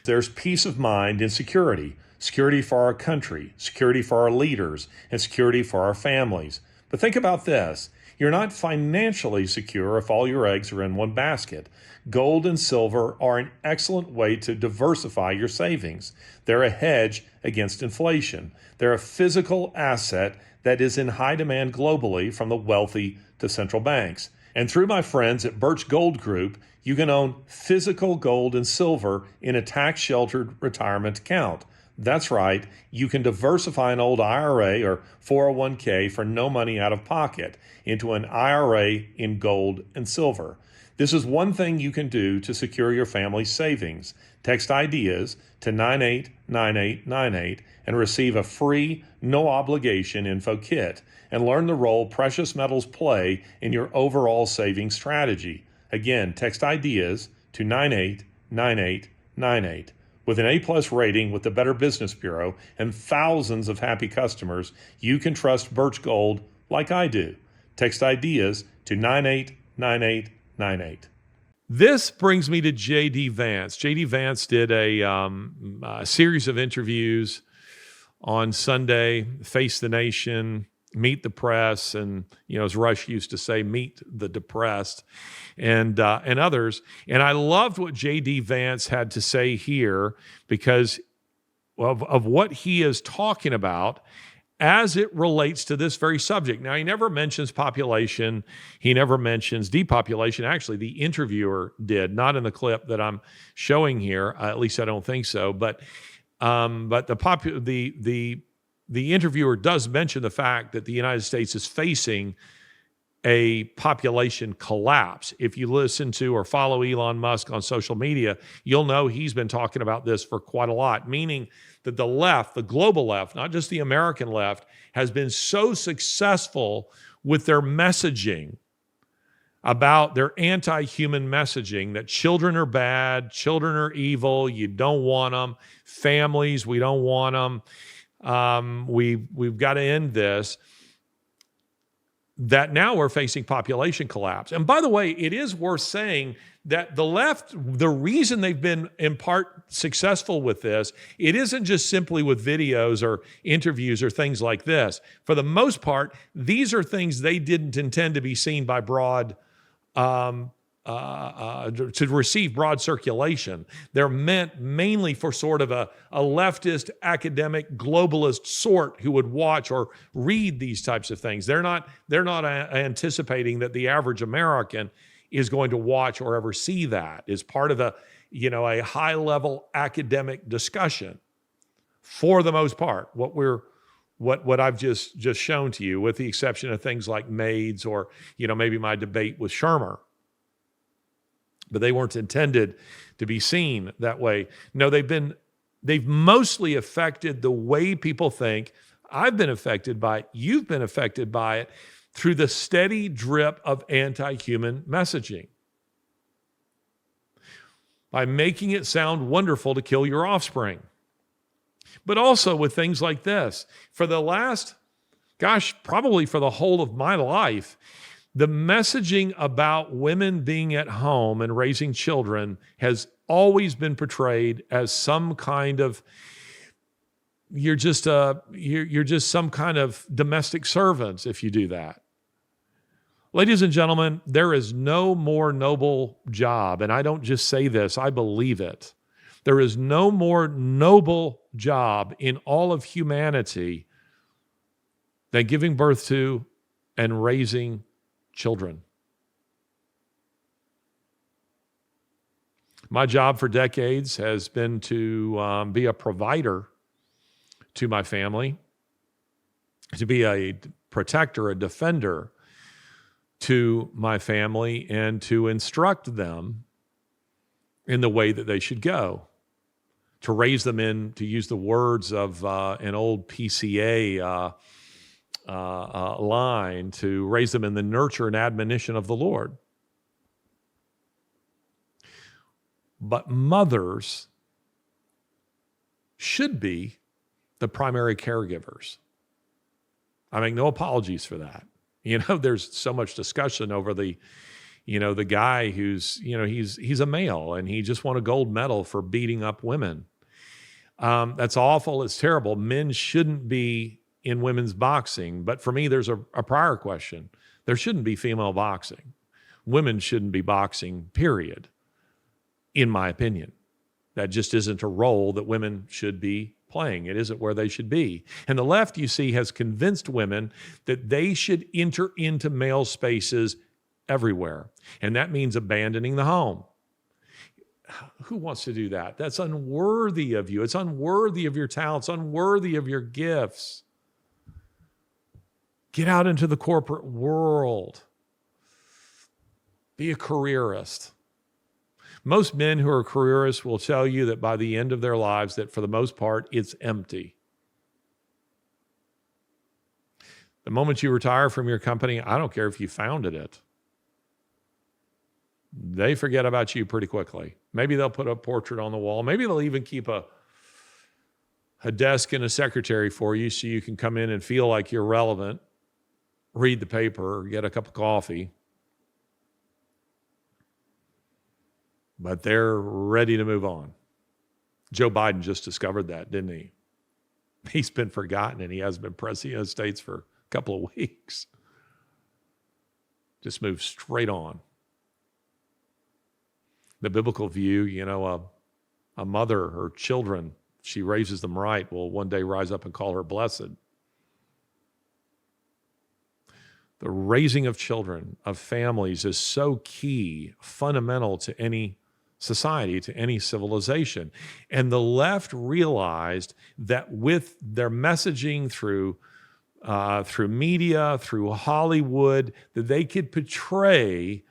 [SPEAKER 9] There's peace of mind and security. Security for our country, security for our leaders, and security for our families. But think about this. You're not financially secure if all your eggs are in one basket. Gold and silver are an excellent way to diversify your savings. They're a hedge against inflation. They're a physical asset that is in high demand globally, from the wealthy to central banks. And through my friends at Birch Gold Group, you can own physical gold and silver in a tax-sheltered retirement account. That's right, you can diversify an old IRA or 401k for no money out of pocket into an IRA in gold and silver. This is one thing you can do to secure your family's savings. Text IDEAS to 989898 and receive a free, no-obligation info kit and learn the role precious metals play in your overall savings strategy. Again, text IDEAS to 989898. With an A+ rating with the Better Business Bureau and thousands of happy customers, you can trust Birch Gold like I do. Text IDEAS to 989898.
[SPEAKER 1] This brings me to J.D. Vance. J.D. Vance did a series of interviews on Sunday, Face the Nation, meet the press, and as Rush used to say, meet the depressed, and others. And I loved what J.D. Vance had to say here because of what he is talking about as it relates to this very subject. Now, he never mentions population. He never mentions depopulation. Actually, the interviewer did, not in the clip that I'm showing here. At least I don't think so. But the interviewer does mention the fact that the United States is facing a population collapse. If you listen to or follow Elon Musk on social media, you'll know he's been talking about this for quite a lot, meaning that the left, the global left, not just the American left, has been so successful with their messaging about their anti-human messaging that children are bad, children are evil, you don't want them, families, we don't want them, we've got to end this, that now we're facing population collapse. And by the way, it is worth saying that the left, the reason they've been in part successful with this, it isn't just simply with videos or interviews or things like this. For the most part, these are things they didn't intend to be seen by broad, to receive broad circulation. They're meant mainly for sort of a leftist, academic, globalist sort who would watch or read these types of things. They're not anticipating that the average American is going to watch or ever see that as part of a high-level academic discussion. For the most part, what I've just shown to you, with the exception of things like Maids or maybe my debate with Shermer. But they weren't intended to be seen that way. No, they've mostly affected the way people think. I've been affected by it. You've been affected by it through the steady drip of anti-human messaging. By making it sound wonderful to kill your offspring. But also with things like this. For the last, probably for the whole of my life, the messaging about women being at home and raising children has always been portrayed as some kind of, you're just some kind of domestic servants if you do that. Ladies and gentlemen, there is no more noble job, and I don't just say this, I believe it. There is no more noble job in all of humanity than giving birth to and raising children. My job for decades has been to be a provider to my family, to be a protector, a defender to my family, and to instruct them in the way that they should go, to raise them in, to use the words of an old PCA line, to raise them in the nurture and admonition of the Lord. But mothers should be the primary caregivers. I make no apologies for that. There's so much discussion over the guy who's, he's a male and he just won a gold medal for beating up women. That's awful. It's terrible. Men shouldn't be in women's boxing. But for me, there's a prior question. There shouldn't be female boxing. Women shouldn't be boxing, period, in my opinion. That just isn't a role that women should be playing. It isn't where they should be. And the left, you see, has convinced women that they should enter into male spaces everywhere. And that means abandoning the home. Who wants to do that? That's unworthy of you. It's unworthy of your talents, unworthy of your gifts. Get out into the corporate world. Be a careerist. Most men who are careerists will tell you that by the end of their lives, that for the most part, it's empty. The moment you retire from your company, I don't care if you founded it. They forget about you pretty quickly. Maybe they'll put a portrait on the wall. Maybe they'll even keep a desk and a secretary for you so you can come in and feel like you're relevant, read the paper, or get a cup of coffee. But they're ready to move on. Joe Biden just discovered that, didn't he? He's been forgotten and he hasn't been president of the United States for couple of weeks. Just move straight on. The biblical view, a mother, her children, she raises them right, will one day rise up and call her blessed. The raising of children, of families, is so key, fundamental to any society, to any civilization. And the left realized that with their messaging through media, through Hollywood, that they could portray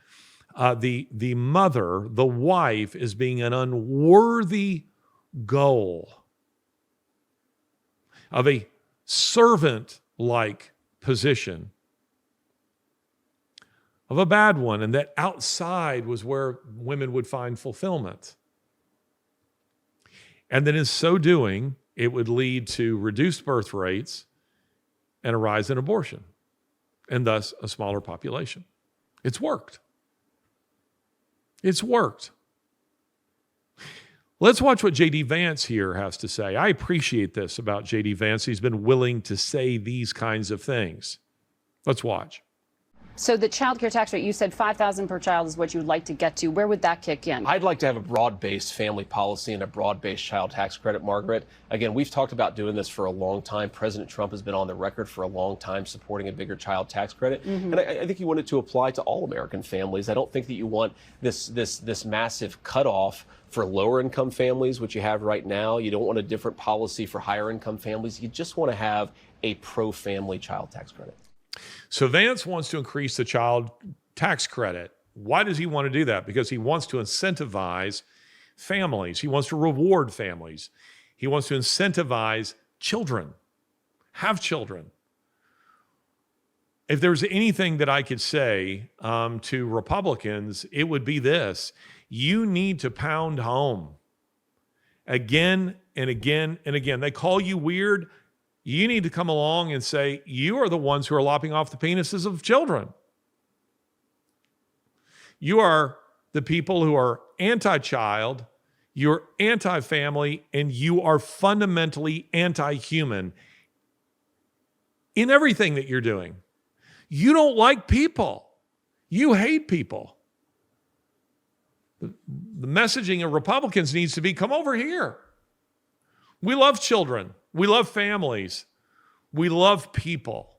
[SPEAKER 1] the mother, the wife, as being an unworthy goal of a servant-like position, of a bad one, and that outside was where women would find fulfillment. And that in so doing, it would lead to reduced birth rates and a rise in abortion, and thus a smaller population. It's worked. It's worked. Let's watch what J.D. Vance here has to say. I appreciate this about J.D. Vance. He's been willing to say these kinds of things. Let's watch.
[SPEAKER 10] So the child care tax rate, you said $5,000 per child is what you'd like to get to. Where would that kick in?
[SPEAKER 11] I'd like to have a broad-based family policy and a broad-based child tax credit, Margaret. Again, we've talked about doing this for a long time. President Trump has been on the record for a long time supporting a bigger child tax credit. Mm-hmm. And I think you want it to apply to all American families. I don't think that you want this massive cutoff for lower-income families, which you have right now. You don't want a different policy for higher-income families. You just want to have a pro-family child tax credit.
[SPEAKER 1] So Vance wants to increase the child tax credit. Why does he want to do that? Because he wants to incentivize families. He wants to reward families. He wants to incentivize children. Have children. If there's anything that I could say to Republicans, it would be this. You need to pound home again and again and again. They call you weird. You need to come along and say, you are the ones who are lopping off the penises of children. You are the people who are anti-child, you're anti-family, and you are fundamentally anti-human in everything that you're doing. You don't like people. You hate people. The messaging of Republicans needs to be, come over here. We love children. We love families. We love people.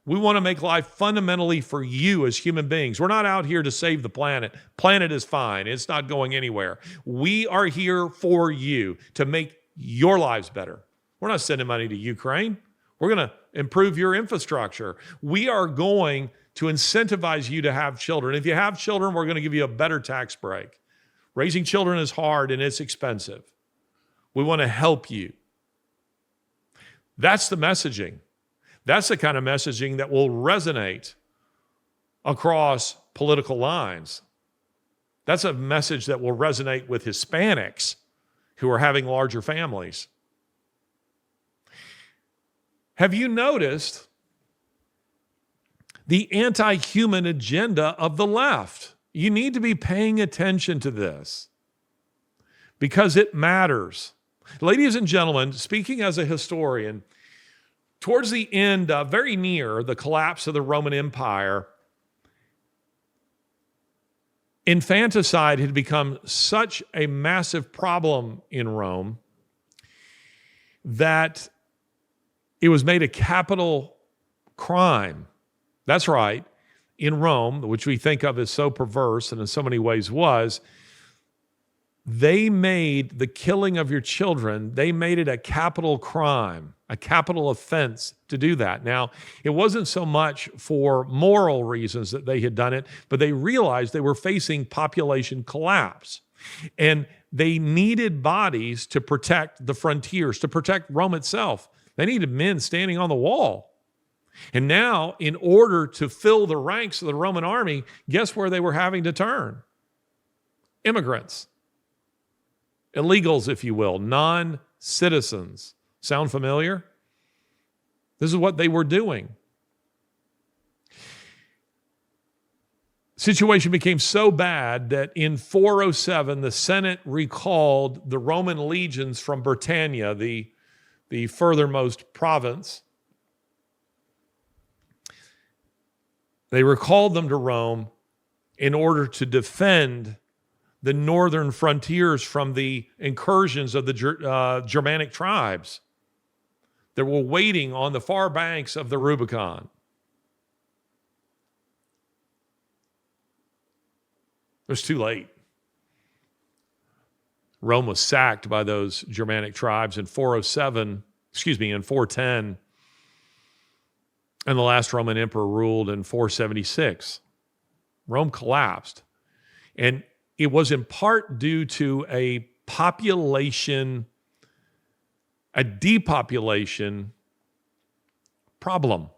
[SPEAKER 1] We want to make life fundamentally for you as human beings. We're not out here to save the planet. Planet is fine. It's not going anywhere. We are here for you to make your lives better. We're not sending money to Ukraine. We're going to improve your infrastructure. We are going to incentivize you to have children. If you have children, we're going to give you a better tax break. Raising children is hard and it's expensive. We want to help you. That's the messaging. That's the kind of messaging that will resonate across political lines. That's a message that will resonate with Hispanics who are having larger families. Have you noticed the anti-human agenda of the left? You need to be paying attention to this because it matters. Ladies and gentlemen, speaking as a historian, towards the end, very near the collapse of the Roman Empire, infanticide had become such a massive problem in Rome that it was made a capital crime. That's right. In Rome, which we think of as so perverse and in so many ways was, they made the killing of your children, they made it a capital crime, a capital offense to do that. Now, it wasn't so much for moral reasons that they had done it, but they realized they were facing population collapse. And they needed bodies to protect the frontiers, to protect Rome itself. They needed men standing on the wall. And now, in order to fill the ranks of the Roman army, guess where they were having to turn? Immigrants. Illegals, if you will, non-citizens. Sound familiar? This is what they were doing. Situation became so bad that in 407, the Senate recalled the Roman legions from Britannia, the furthermost province, They recalled them to Rome in order to defend the northern frontiers from the incursions of the Germanic tribes that were waiting on the far banks of the Rubicon. It was too late. Rome was sacked by those Germanic tribes in 410, and the last Roman emperor ruled in 476. Rome collapsed. And it was in part due to a depopulation problem.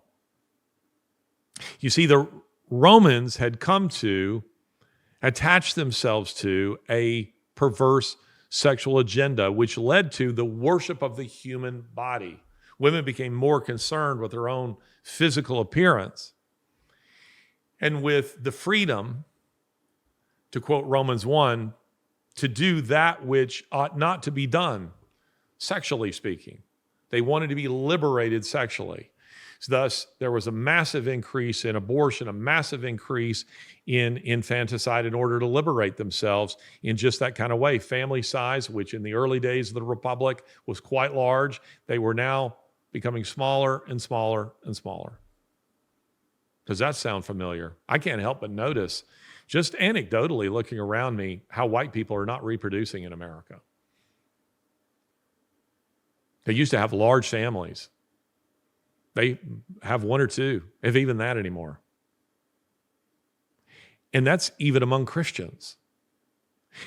[SPEAKER 1] You see, the Romans had come to attach themselves to a perverse sexual agenda, which led to the worship of the human body. Women became more concerned with their own physical appearance. And with the freedom, to quote Romans 1, to do that which ought not to be done, sexually speaking. They wanted to be liberated sexually. Thus, there was a massive increase in abortion, a massive increase in infanticide in order to liberate themselves in just that kind of way. Family size, which in the early days of the Republic was quite large, they were now becoming smaller and smaller and smaller. Does that sound familiar? I can't help but notice, just anecdotally looking around me, how white people are not reproducing in America. They used to have large families. They have one or two, if even that anymore. And that's even among Christians.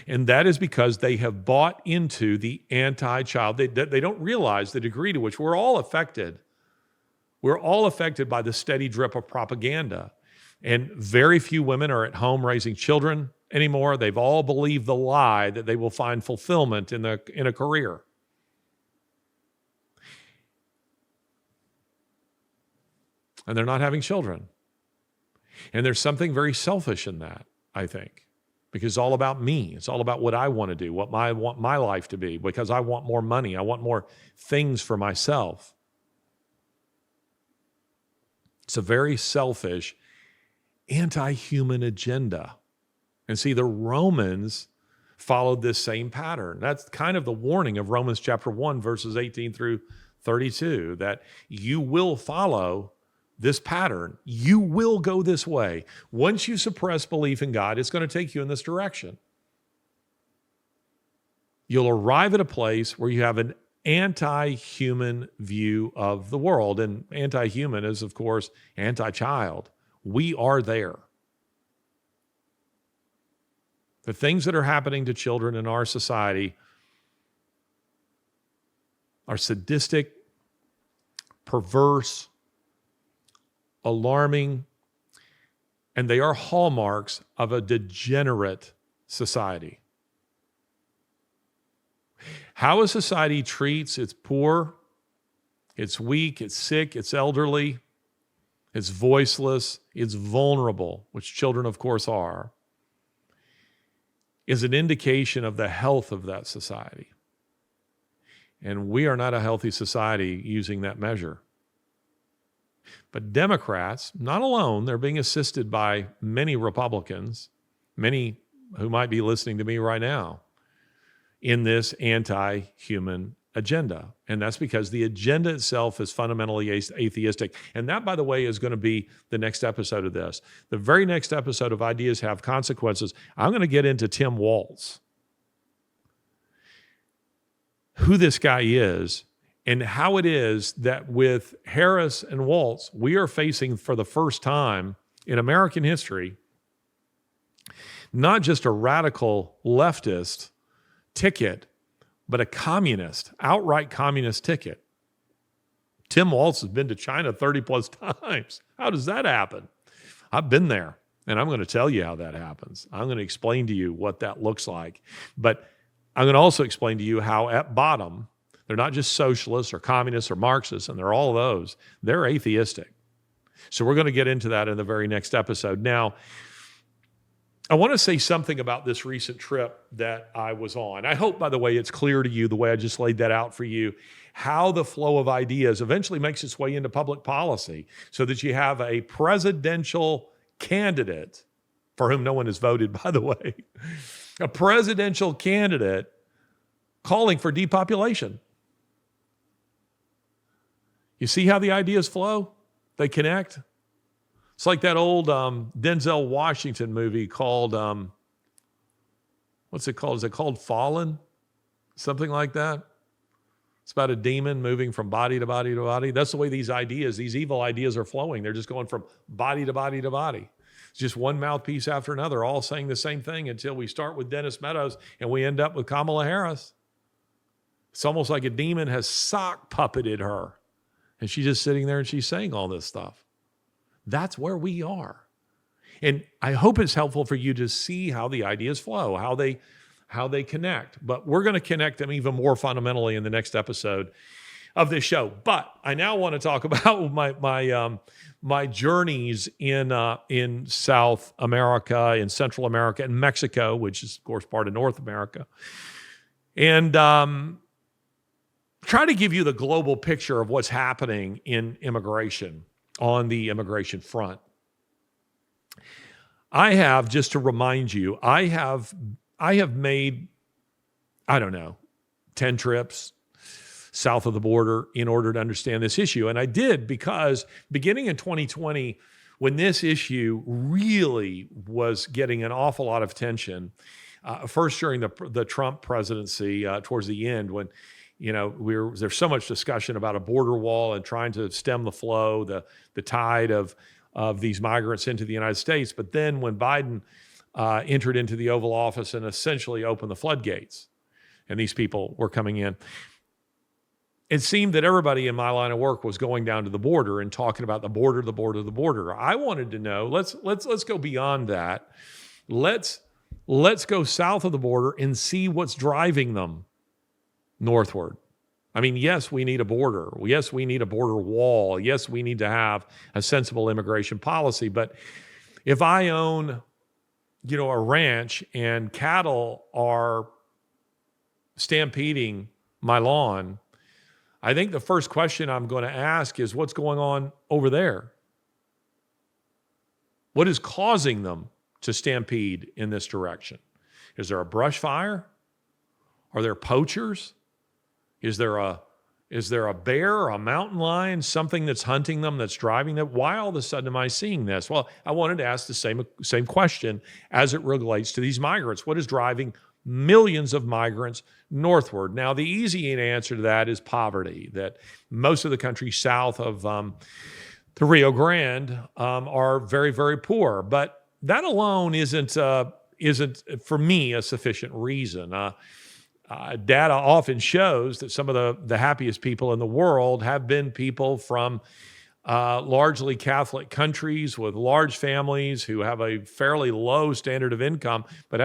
[SPEAKER 1] And that is because they have bought into the anti-child. They don't realize the degree to which we're all affected. We're all affected by the steady drip of propaganda. And very few women are at home raising children anymore. They've all believed the lie that they will find fulfillment in a career. And they're not having children. And there's something very selfish in that, I think, because it's all about me. It's all about what I want to do, what I want my life to be, because I want more money. I want more things for myself. It's a very selfish, anti-human agenda. And see, the Romans followed this same pattern. That's kind of the warning of Romans chapter 1, verses 18 through 32, that you will follow this pattern. You will go this way. Once you suppress belief in God, it's going to take you in this direction. You'll arrive at a place where you have an anti-human view of the world. And anti-human is, of course, anti-child. We are there. The things that are happening to children in our society are sadistic, perverse, alarming, and they are hallmarks of a degenerate society. How a society treats its poor, its weak, its sick, its elderly, its voiceless, its vulnerable, which children, of course, are, is an indication of the health of that society. And we are not a healthy society using that measure. But Democrats, not alone, they're being assisted by many Republicans, many who might be listening to me right now, in this anti-human agenda. And that's because the agenda itself is fundamentally atheistic. And that, by the way, is going to be the next episode of this. The very next episode of Ideas Have Consequences, I'm going to get into Tim Walz, who this guy is, and how it is that with Harris and Walz, we are facing for the first time in American history, not just a radical leftist ticket, but a communist, outright communist ticket. Tim Walz has been to China 30 plus times. How does that happen? I've been there, and I'm going to tell you how that happens. I'm going to explain to you what that looks like. But I'm going to also explain to you how at bottom, they're not just socialists or communists or Marxists, and they're all of those. They're atheistic. So we're going to get into that in the very next episode. Now, I want to say something about this recent trip that I was on. I hope, by the way, it's clear to you, the way I just laid that out for you, how the flow of ideas eventually makes its way into public policy so that you have a presidential candidate, for whom no one has voted, by the way, a presidential candidate calling for depopulation. You see how the ideas flow? They connect. It's like that old Denzel Washington movie called, what's it called? Is it called Fallen? Something like that. It's about a demon moving from body to body to body. That's the way these ideas, these evil ideas are flowing. They're just going from body to body to body. It's just one mouthpiece after another, all saying the same thing until we start with Dennis Meadows and we end up with Kamala Harris. It's almost like a demon has sock puppeted her. And she's just sitting there and she's saying all this stuff. That's where we are. And I hope it's helpful for you to see how the ideas flow, how they connect. But we're going to connect them even more fundamentally in the next episode of this show. But I now want to talk about my journeys in South America, in Central America, and Mexico, which is, of course, part of North America. And try to give you the global picture of what's happening in immigration, on the immigration front. I have, just to remind you, I have made, 10 trips south of the border in order to understand this issue. And I did because beginning in 2020, when this issue really was getting an awful lot of attention, first during the Trump presidency, towards the end, when there's so much discussion about a border wall and trying to stem the flow, the tide of these migrants into the United States. But then when Biden entered into the Oval Office and essentially opened the floodgates, and these people were coming in, it seemed that everybody in my line of work was going down to the border and talking about the border. I wanted to know, let's go beyond that. Let's go south of the border and see what's driving them northward. I mean, yes, we need a border. Yes, we need a border wall. Yes, we need to have a sensible immigration policy. But if I own, a ranch and cattle are stampeding my lawn, I think the first question I'm going to ask is, what's going on over there? What is causing them to stampede in this direction? Is there a brush fire? Are there poachers? Is there a bear, a mountain lion, something that's hunting them, that's driving them? Why all of a sudden am I seeing this? Well, I wanted to ask the same question as it relates to these migrants. What is driving millions of migrants northward? Now, the easy answer to that is poverty, that most of the country south of the Rio Grande are very, very poor. But that alone isn't for me a sufficient reason. Data often shows that some of the happiest people in the world have been people from largely Catholic countries with large families who have a fairly low standard of income, but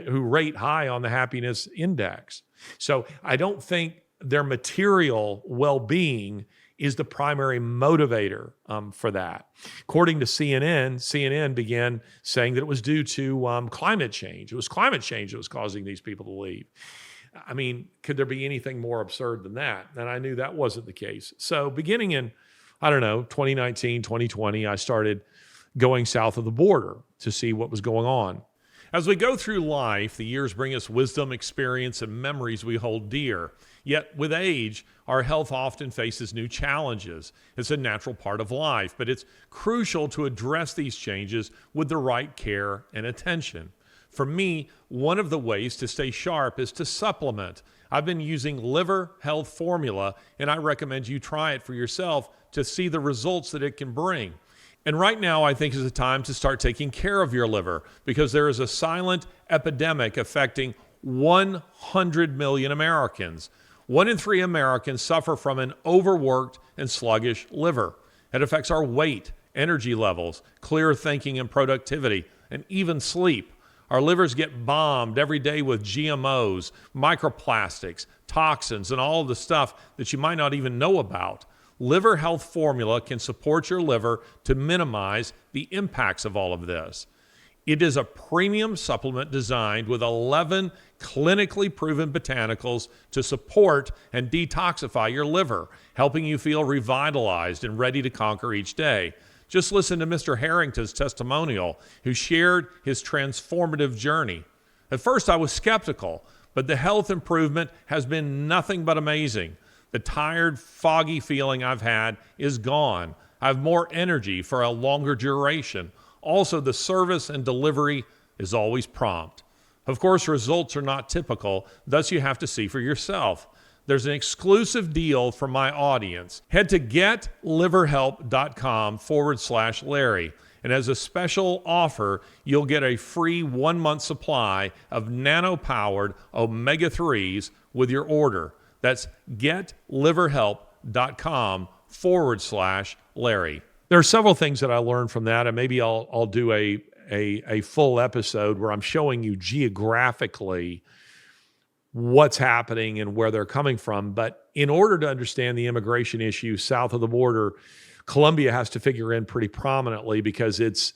[SPEAKER 1] who rate high on the happiness index. So I don't think their material well-being is the primary motivator for that. According to CNN began saying that it was due to climate change. It was climate change that was causing these people to leave. I mean, could there be anything more absurd than that? And I knew that wasn't the case. So beginning in, 2019, 2020, I started going south of the border to see what was going on. As we go through life, the years bring us wisdom, experience, and memories we hold dear. Yet with age, our health often faces new challenges. It's a natural part of life, but it's crucial to address these changes with the right care and attention. For me, one of the ways to stay sharp is to supplement. I've been using Liver Health Formula, and I recommend you try it for yourself to see the results that it can bring. And right now, I think is the time to start taking care of your liver, because there is a silent epidemic affecting 100 million Americans. 1 in 3 Americans suffer from an overworked and sluggish liver. It affects our weight, energy levels, clear thinking and productivity, and even sleep. Our livers get bombed every day with GMOs, microplastics, toxins, and all of the stuff that you might not even know about. Liver Health Formula can support your liver to minimize the impacts of all of this. It is a premium supplement designed with 11 clinically proven botanicals to support and detoxify your liver, helping you feel revitalized and ready to conquer each day. Just listen to Mr. Harrington's testimonial, who shared his transformative journey. At first, I was skeptical, but the health improvement has been nothing but amazing. The tired, foggy feeling I've had is gone. I have more energy for a longer duration. Also, the service and delivery is always prompt. Of course, results are not typical, thus you have to see for yourself. There's an exclusive deal for my audience. Head to getliverhelp.com/Larry. And as a special offer, you'll get a free 1-month supply of nano-powered omega-3s with your order. That's getliverhelp.com/Larry. There are several things that I learned from that, and maybe I'll do a full episode where I'm showing you geographically what's happening and where they're coming from. But in order to understand the immigration issue south of the border, Colombia has to figure in pretty prominently because it's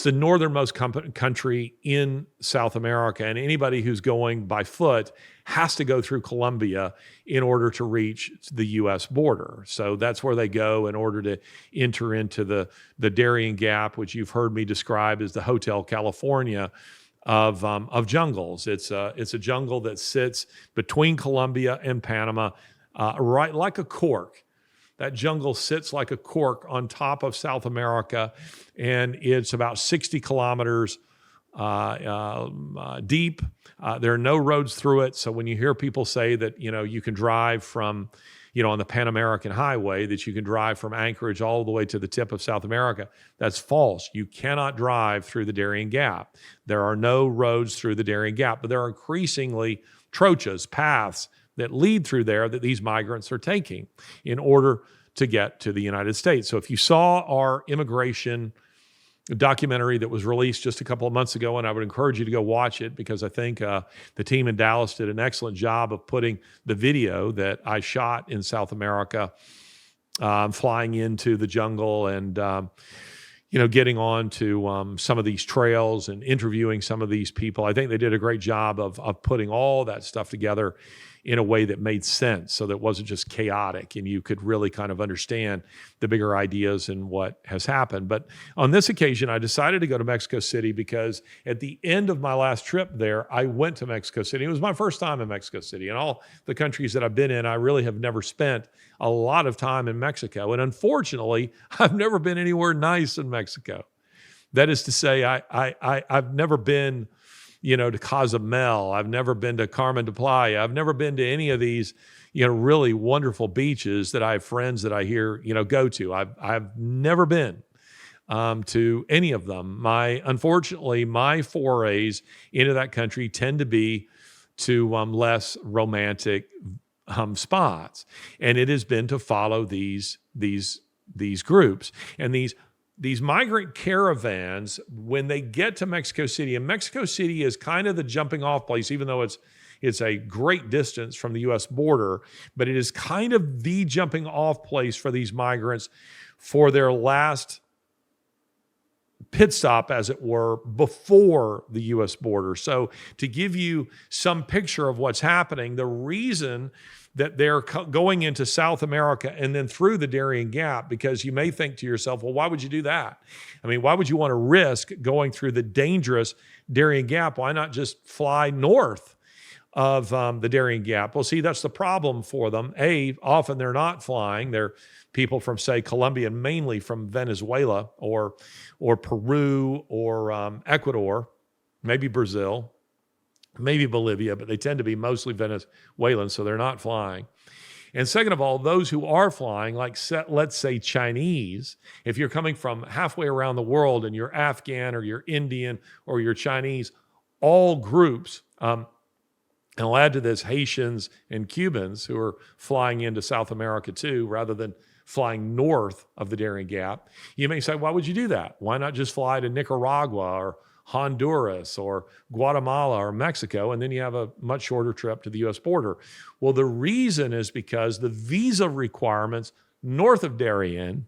[SPEAKER 1] the northernmost country in South America, and anybody who's going by foot has to go through Colombia in order to reach the U.S. border. So that's where they go in order to enter into the Darien Gap, which you've heard me describe as the Hotel California of jungles. It's a jungle that sits between Colombia and Panama, right like a cork. That jungle sits like a cork on top of South America, and it's about 60 kilometers deep. There are no roads through it. So when you hear people say that, you can drive from, on the Pan American Highway, that you can drive from Anchorage all the way to the tip of South America, that's false. You cannot drive through the Darien Gap. There are no roads through the Darien Gap, but there are increasingly trochas, paths that lead through there that these migrants are taking in order to get to the United States. So if you saw our immigration documentary that was released just a couple of months ago, and I would encourage you to go watch it because I think the team in Dallas did an excellent job of putting the video that I shot in South America, flying into the jungle and getting on to some of these trails and interviewing some of these people. I think they did a great job of putting all that stuff together in a way that made sense so that it wasn't just chaotic and you could really kind of understand the bigger ideas and what has happened. But on this occasion, I decided to go to Mexico City because at the end of my last trip there, I went to Mexico City. It was my first time in Mexico City. And all the countries that I've been in, I really have never spent a lot of time in Mexico. And unfortunately, I've never been anywhere nice in Mexico. That is to say, I've never been to Cozumel. I've never been to Carmen de Playa. I've never been to any of these, really wonderful beaches that I have friends that I hear, go to. I've never been to any of them. Unfortunately, my forays into that country tend to be to less romantic spots, and it has been to follow these groups and these migrant caravans, when they get to Mexico City, and Mexico City is kind of the jumping off place, even though it's a great distance from the U.S. border, but it is kind of the jumping off place for these migrants for their last pit stop, as it were, before the U.S. border. So to give you some picture of what's happening, the reason that they're going into South America and then through the Darien Gap, because you may think to yourself, well, why would you do that? I mean, why would you want to risk going through the dangerous Darien Gap? Why not just fly north of the Darien Gap? Well, see, that's the problem for them. Often they're not flying. They're people from, say, Colombia, and mainly from Venezuela or Peru or Ecuador, maybe Brazil, maybe Bolivia, but they tend to be mostly Venezuelan, so they're not flying. And second of all, those who are flying, like let's say Chinese, if you're coming from halfway around the world and you're Afghan or you're Indian or you're Chinese, all groups, and I'll add to this Haitians and Cubans who are flying into South America too, rather than flying north of the Darien Gap. You may say, why would you do that? Why not just fly to Nicaragua or Honduras or Guatemala or Mexico, and then you have a much shorter trip to the U.S. border? Well, the reason is because the visa requirements north of Darien,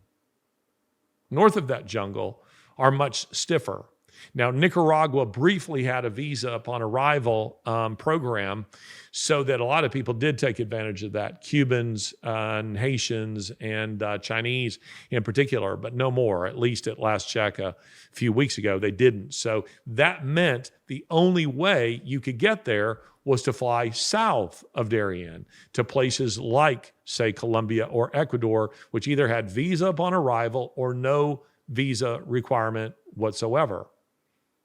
[SPEAKER 1] north of that jungle, are much stiffer. Now, Nicaragua briefly had a visa upon arrival program, so that a lot of people did take advantage of that, Cubans and Haitians and Chinese in particular, but no more. At least at last check a few weeks ago, they didn't. So that meant the only way you could get there was to fly south of Darien to places like, say, Colombia or Ecuador, which either had visa upon arrival or no visa requirement whatsoever.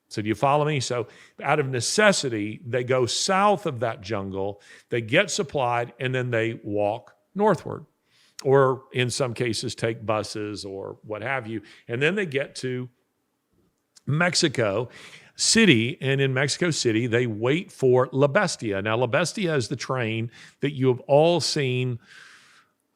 [SPEAKER 1] So do you follow me? So out of necessity, they go south of that jungle, they get supplied, and then they walk northward. Or in some cases, take buses or what have you. And then they get to Mexico City, and in Mexico City, they wait for La Bestia. Now, La Bestia is the train that you have all seen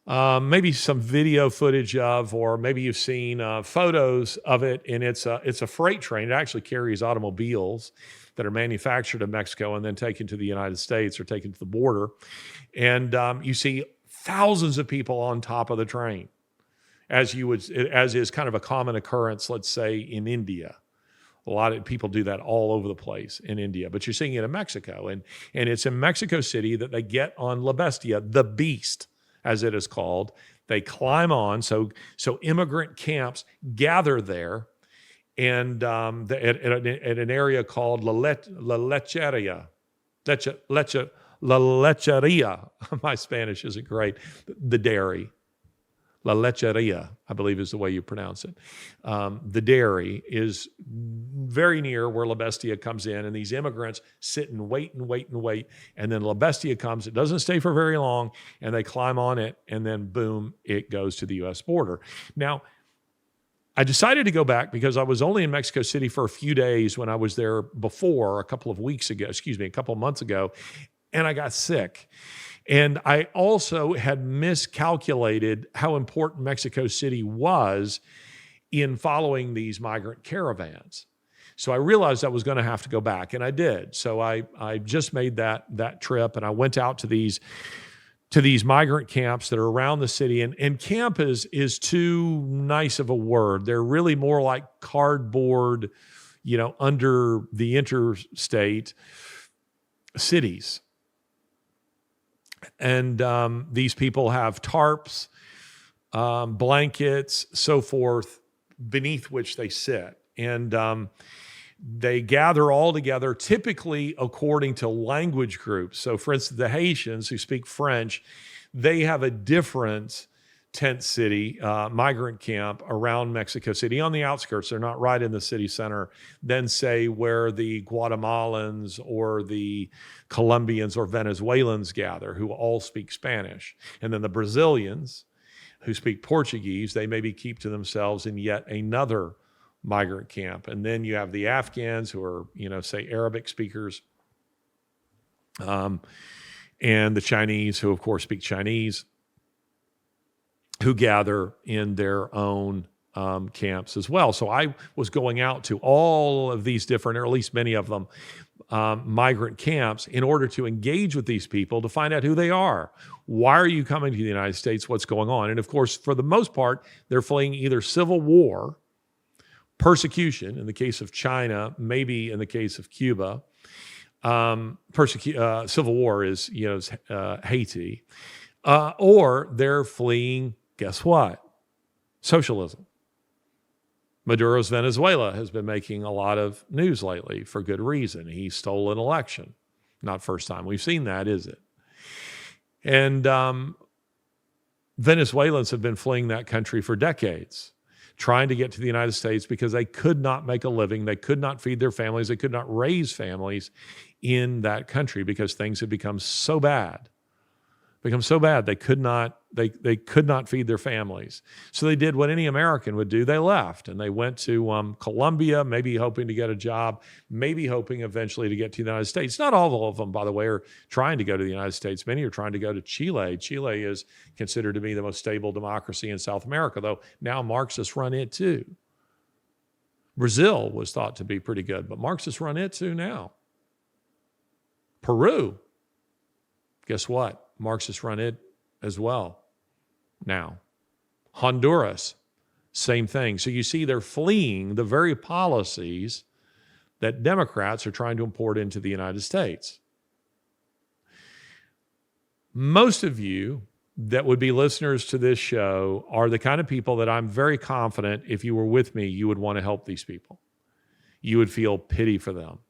[SPEAKER 1] maybe some video footage of, or maybe you've seen photos of it, and it's a freight train. It actually carries automobiles that are manufactured in Mexico and then taken to the United States or taken to the border. And you see thousands of people on top of the train, as is kind of a common occurrence, let's say, in India. A lot of people do that all over the place in India, but you're seeing it in Mexico. And it's in Mexico City that they get on La Bestia, the beast, as it is called. They climb on. So immigrant camps gather there, and at an area called La Lecheria. La Lecheria. My Spanish isn't great. The dairy. La Lecheria, I believe is the way you pronounce it. The dairy is very near where La Bestia comes in, and these immigrants sit and wait and wait and wait, and then La Bestia comes. It doesn't stay for very long, and they climb on it, and then boom, it goes to the U.S. border. Now, I decided to go back because I was only in Mexico City for a few days when I was there before, a couple of months ago, and I got sick. And I also had miscalculated how important Mexico City was in following these migrant caravans. So I realized I was going to have to go back, and I did. So I just made that trip, and I went out to these migrant camps that are around the city. And camp is too nice of a word. They're really more like cardboard, under the interstate cities. And these people have tarps, blankets, so forth, beneath which they sit. And they gather all together, typically according to language groups. So, for instance, the Haitians who speak French, they have a different tent city, migrant camp around Mexico City on the outskirts. They're not right in the city center than, say, where the Guatemalans or the Colombians or Venezuelans gather, who all speak Spanish. And then the Brazilians who speak Portuguese, they maybe keep to themselves in yet another migrant camp. And then you have the Afghans who are, say, Arabic speakers, and the Chinese who, of course, speak Chinese, who gather in their own camps as well. So I was going out to all of these different, or at least many of them, migrant camps in order to engage with these people to find out who they are. Why are you coming to the United States? What's going on? And of course, for the most part, they're fleeing either civil war, persecution, in the case of China, maybe in the case of Cuba. Civil war is Haiti. Or they're fleeing, guess what? Socialism. Maduro's Venezuela has been making a lot of news lately for good reason. He stole an election. Not first time we've seen that, is it? And Venezuelans have been fleeing that country for decades, trying to get to the United States because they could not make a living. They could not feed their families. They could not raise families in that country because things had become so bad. They could not feed their families. So they did what any American would do. They left, and they went to Colombia, maybe hoping to get a job, maybe hoping eventually to get to the United States. Not all of them, by the way, are trying to go to the United States. Many are trying to go to Chile. Chile is considered to be the most stable democracy in South America, though now Marxists run it too. Brazil was thought to be pretty good, but Marxists run it too now. Peru, guess what? Marxists run it as well now. Honduras, same thing. So you see they're fleeing the very policies that Democrats are trying to import into the United States. Most of you that would be listeners to this show are the kind of people that I'm very confident if you were with me, you would want to help these people. You would feel pity for them.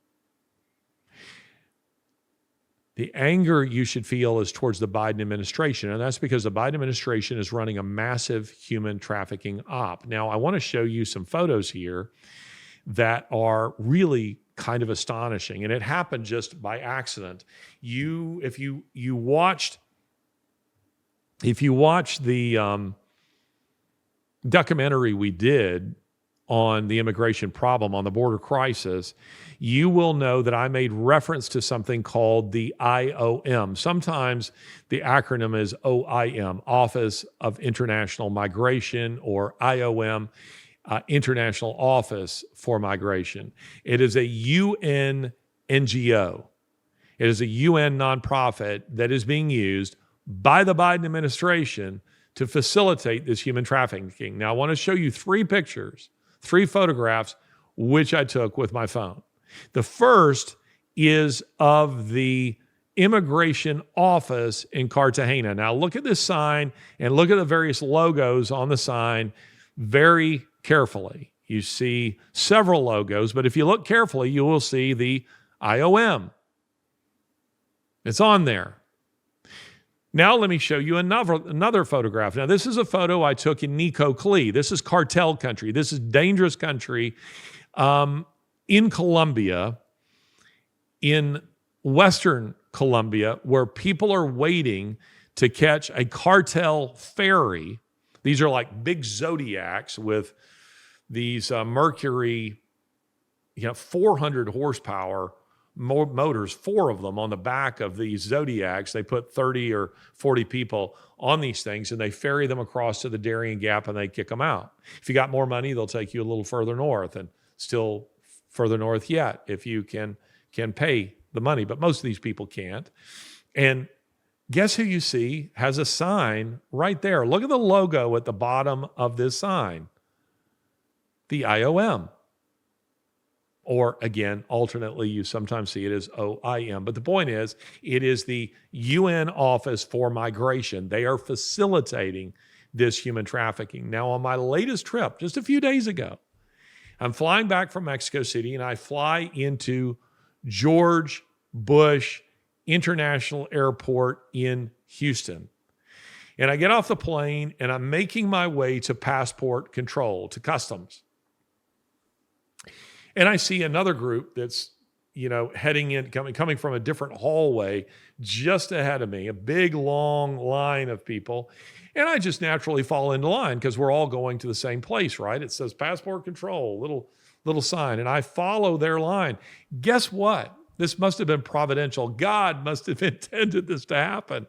[SPEAKER 1] The anger you should feel is towards the Biden administration, and that's because the Biden administration is running a massive human trafficking op. Now, I want to show you some photos here that are really kind of astonishing, and it happened just by accident. If you watched the documentary we did on the immigration problem, on the border crisis, you will know that I made reference to something called the IOM. Sometimes the acronym is OIM, Office of International Migration, or IOM, International Office for Migration. It is a UN NGO. It is a UN nonprofit that is being used by the Biden administration to facilitate this human trafficking. Now, I want to show you three photographs, which I took with my phone. The first is of the immigration office in Cartagena. Now, look at this sign and look at the various logos on the sign very carefully. You see several logos, but if you look carefully, you will see the IOM. It's on there. Now let me show you another photograph. Now this is a photo I took in Nicoclí. This is cartel country. This is dangerous country in Colombia, in Western Colombia, where people are waiting to catch a cartel ferry. These are like big Zodiacs with these Mercury, 400 horsepower motors, 4 of them on the back of these Zodiacs. They put 30 or 40 people on these things and they ferry them across to the Darien Gap and they kick them out. If you got more money, they'll take you a little further north and still further north yet if you can pay the money. But most of these people can't. And guess who you see has a sign right there. Look at the logo at the bottom of this sign. The IOM. Or again, alternately, you sometimes see it as OIM. But the point is, it is the UN Office for Migration. They are facilitating this human trafficking. Now, on my latest trip, just a few days ago, I'm flying back from Mexico City and I fly into George Bush International Airport in Houston. And I get off the plane and I'm making my way to passport control, to customs. And I see another group that's, heading in, coming from a different hallway just ahead of me, a big, long line of people. And I just naturally fall into line because we're all going to the same place, right? It says passport control, little sign. And I follow their line. Guess what? This must have been providential. God must have intended this to happen.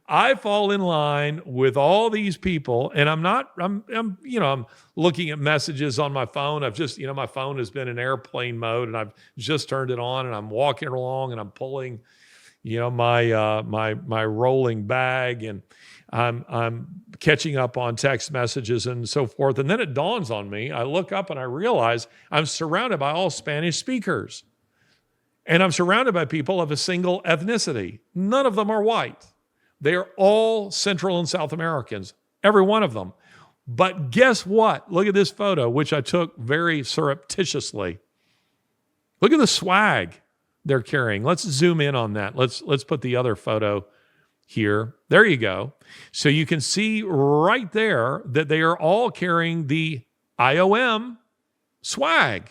[SPEAKER 1] I fall in line with all these people, and I'm looking at messages on my phone. I've just, my phone has been in airplane mode, and I've just turned it on, and I'm walking along, and I'm pulling, my rolling bag, and I'm catching up on text messages and so forth. And then it dawns on me. I look up and I realize I'm surrounded by all Spanish speakers. And I'm surrounded by people of a single ethnicity. None of them are white. They are all Central and South Americans, every one of them. But guess what? Look at this photo, which I took very surreptitiously. Look at the swag they're carrying. Let's zoom in on that. Let's put the other photo here. There you go. So you can see right there that they are all carrying the IOM swag.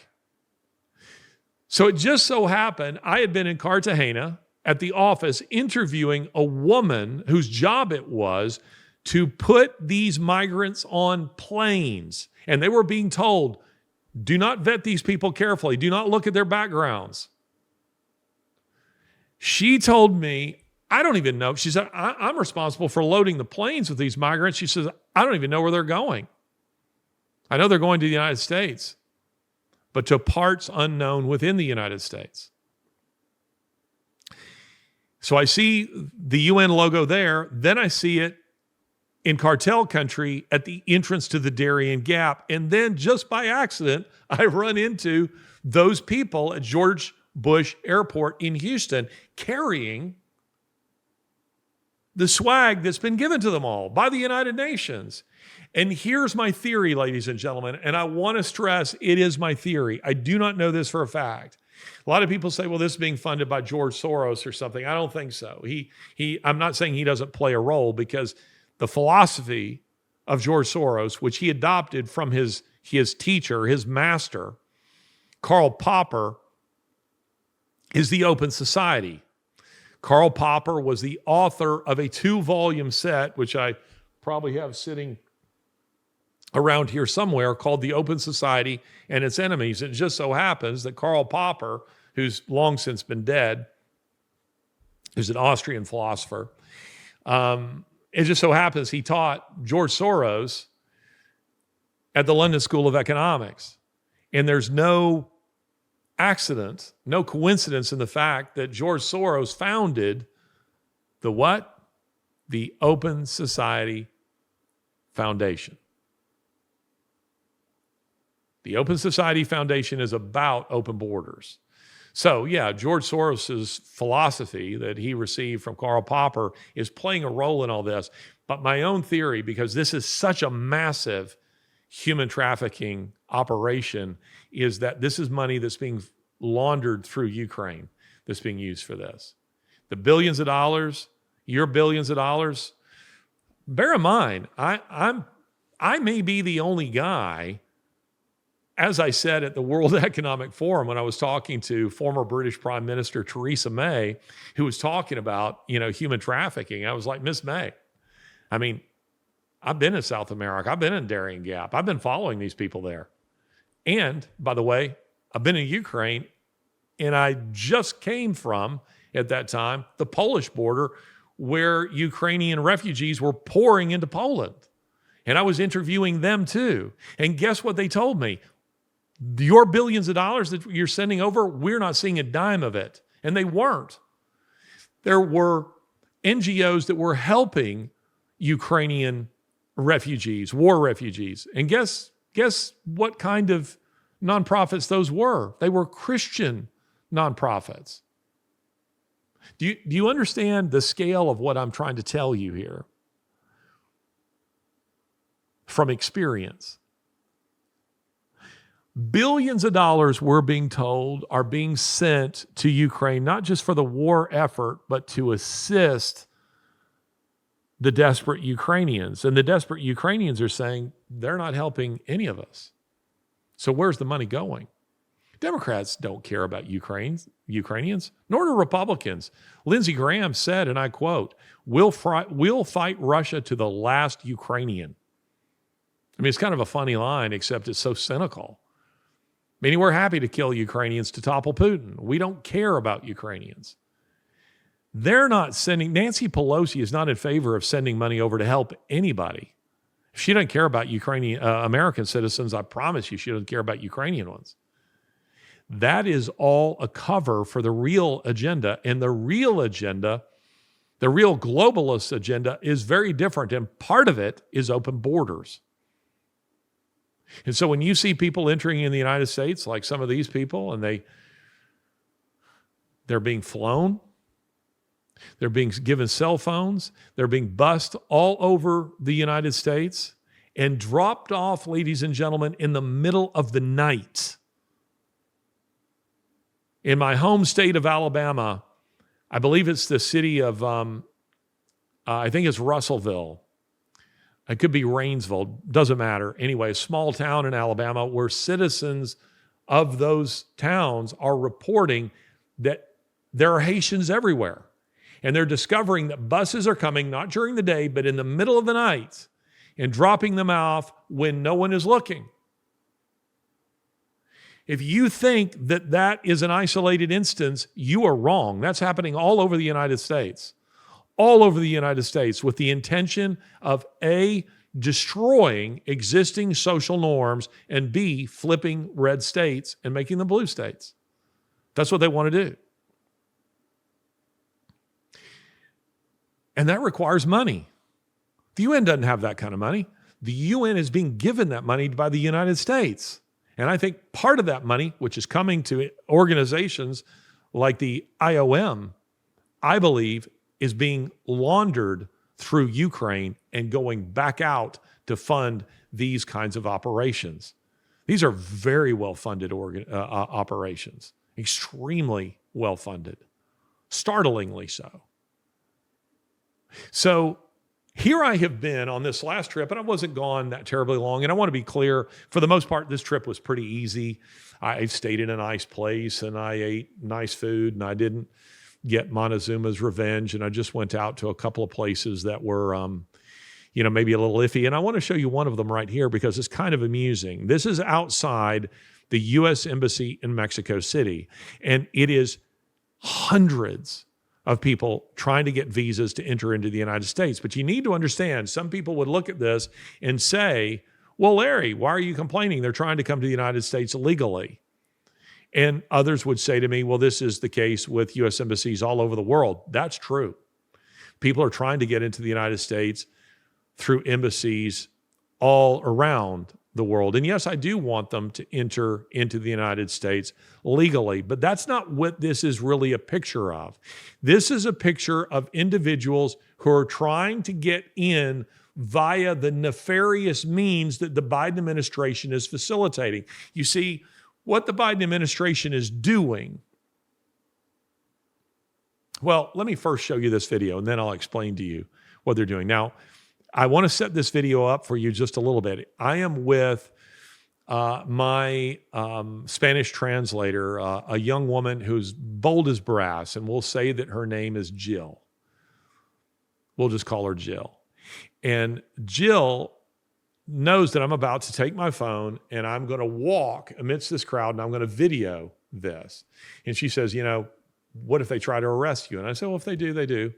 [SPEAKER 1] So it just so happened I had been in Cartagena at the office interviewing a woman whose job it was to put these migrants on planes. And they were being told, do not vet these people carefully. Do not look at their backgrounds. She told me, I don't even know. She said, I'm responsible for loading the planes with these migrants. She says, I don't even know where they're going. I know they're going to the United States, but to parts unknown within the United States. So I see the UN logo there. Then I see it in cartel country at the entrance to the Darien Gap. And then just by accident, I run into those people at George Bush Airport in Houston carrying the swag that's been given to them all by the United Nations. And here's my theory, ladies and gentlemen, and I want to stress it is my theory. I do not know this for a fact. A lot of people say, well, this is being funded by George Soros or something. I don't think so. I'm not saying he doesn't play a role, because the philosophy of George Soros, which he adopted from his teacher, his master, Karl Popper, is the open society. Karl Popper was the author of a 2-volume set, which I probably have sitting around here somewhere, called The Open Society and Its Enemies. It just so happens that Karl Popper, who's long since been dead, who's an Austrian philosopher, it just so happens he taught George Soros at the London School of Economics. And there's no accident, no coincidence in the fact that George Soros founded the what? The Open Society Foundation. The Open Society Foundation is about open borders. So yeah, George Soros's philosophy that he received from Karl Popper is playing a role in all this. But my own theory, because this is such a massive human trafficking operation, is that this is money that's being laundered through Ukraine that's being used for this. The billions of dollars, your billions of dollars. Bear in mind, I may be the only guy, as I said at the World Economic Forum when I was talking to former British Prime Minister Theresa May, who was talking about, human trafficking. I was like, Miss May, I mean, I've been in South America. I've been in Darien Gap. I've been following these people there. And by the way, I've been in Ukraine, and I just came from, at that time, the Polish border, where Ukrainian refugees were pouring into Poland. And I was interviewing them too. And guess what they told me? Your billions of dollars that you're sending over, we're not seeing a dime of it. And they weren't. There were NGOs that were helping Ukrainian refugees, war refugees. And guess what kind of nonprofits those were? They were Christian nonprofits. Do you understand the scale of what I'm trying to tell you here? From experience. Billions of dollars, we're being told, are being sent to Ukraine, not just for the war effort, but to assist the desperate Ukrainians. And the desperate Ukrainians are saying, they're not helping any of us. So where's the money going? Democrats don't care about Ukrainians, nor do Republicans. Lindsey Graham said, and I quote, we'll fight Russia to the last Ukrainian. I mean, it's kind of a funny line, except it's so cynical. Meaning we're happy to kill Ukrainians to topple Putin. We don't care about Ukrainians. They're not sending, Nancy Pelosi is not in favor of sending money over to help anybody. If she doesn't care about American citizens, I promise you she doesn't care about Ukrainian ones. That is all a cover for the real agenda. And the real agenda, the real globalist agenda, is very different. And part of it is open borders. And so when you see people entering in the United States, like some of these people, and they're being flown, they're being given cell phones, they're being bussed all over the United States and dropped off, ladies and gentlemen, in the middle of the night. In my home state of Alabama, I believe it's the city of, I think it's Russellville. It could be Rainsville, doesn't matter. Anyway, a small town in Alabama where citizens of those towns are reporting that there are Haitians everywhere. And they're discovering that buses are coming, not during the day, but in the middle of the night, and dropping them off when no one is looking. If you think that that is an isolated instance, you are wrong. That's happening all over the United States. All over the United States, with the intention of A, destroying existing social norms, and B, flipping red states and making them blue states. That's what they want to do. And that requires money. The UN doesn't have that kind of money. The UN is being given that money by the United States. And I think part of that money, which is coming to organizations like the IOM, I believe is being laundered through Ukraine and going back out to fund these kinds of operations. These are very well-funded operations, extremely well-funded, startlingly so. So here I have been on this last trip, and I wasn't gone that terribly long. And I want to be clear, for the most part, this trip was pretty easy. I stayed in a nice place, and I ate nice food, and I didn't get Montezuma's revenge, and I just went out to a couple of places that were, maybe a little iffy. And I want to show you one of them right here because it's kind of amusing. This is outside the U.S. Embassy in Mexico City, and it is hundreds of people trying to get visas to enter into the United States. But you need to understand, some people would look at this and say, well, Larry, why are you complaining? They're trying to come to the United States illegally. And others would say to me, well, this is the case with U.S. embassies all over the world. That's true. People are trying to get into the United States through embassies all around the world. And yes, I do want them to enter into the United States legally, but that's not what this is really a picture of. This is a picture of individuals who are trying to get in via the nefarious means that the Biden administration is facilitating. You see, what the Biden administration is doing, well, let me first show you this video, and then I'll explain to you what they're doing. Now, I want to set this video up for you just a little bit. I am with my Spanish translator, a young woman who's bold as brass, and we'll say that her name is Jill. We'll just call her Jill. And Jill knows that I'm about to take my phone and I'm going to walk amidst this crowd and I'm going to video this. And she says, what if they try to arrest you? And I said, well, if they do, they do.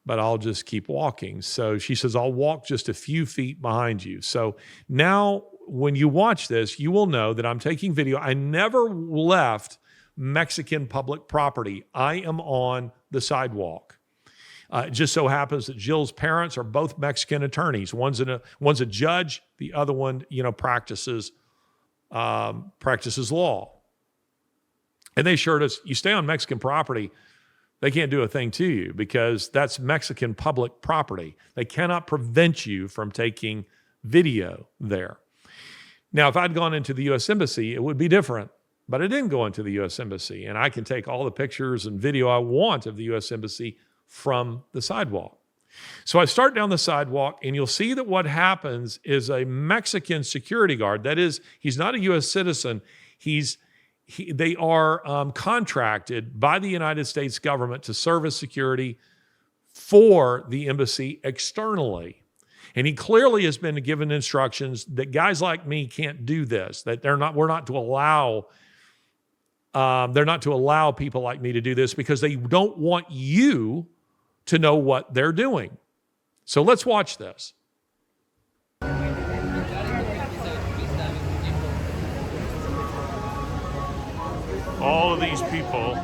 [SPEAKER 1] But I'll just keep walking. So she says, I'll walk just a few feet behind you. So now when you watch this, you will know that I'm taking video. I never left Mexican public property. I am on the sidewalk. It just so happens that Jill's parents are both Mexican attorneys. One's a judge. The other one, practices law. And they assured us, you stay on Mexican property, they can't do a thing to you because that's Mexican public property. They cannot prevent you from taking video there. Now, if I'd gone into the U.S. Embassy, it would be different. But I didn't go into the U.S. Embassy, and I can take all the pictures and video I want of the U.S. Embassy from the sidewalk. So I start down the sidewalk, and you'll see that what happens is a Mexican security guard, that is, he's not a U.S. citizen, they are contracted by the United States government to serve as security for the embassy externally. And he clearly has been given instructions that guys like me can't do this, that they're not to allow people like me to do this because they don't want you to know what they're doing. So let's watch this. All of these people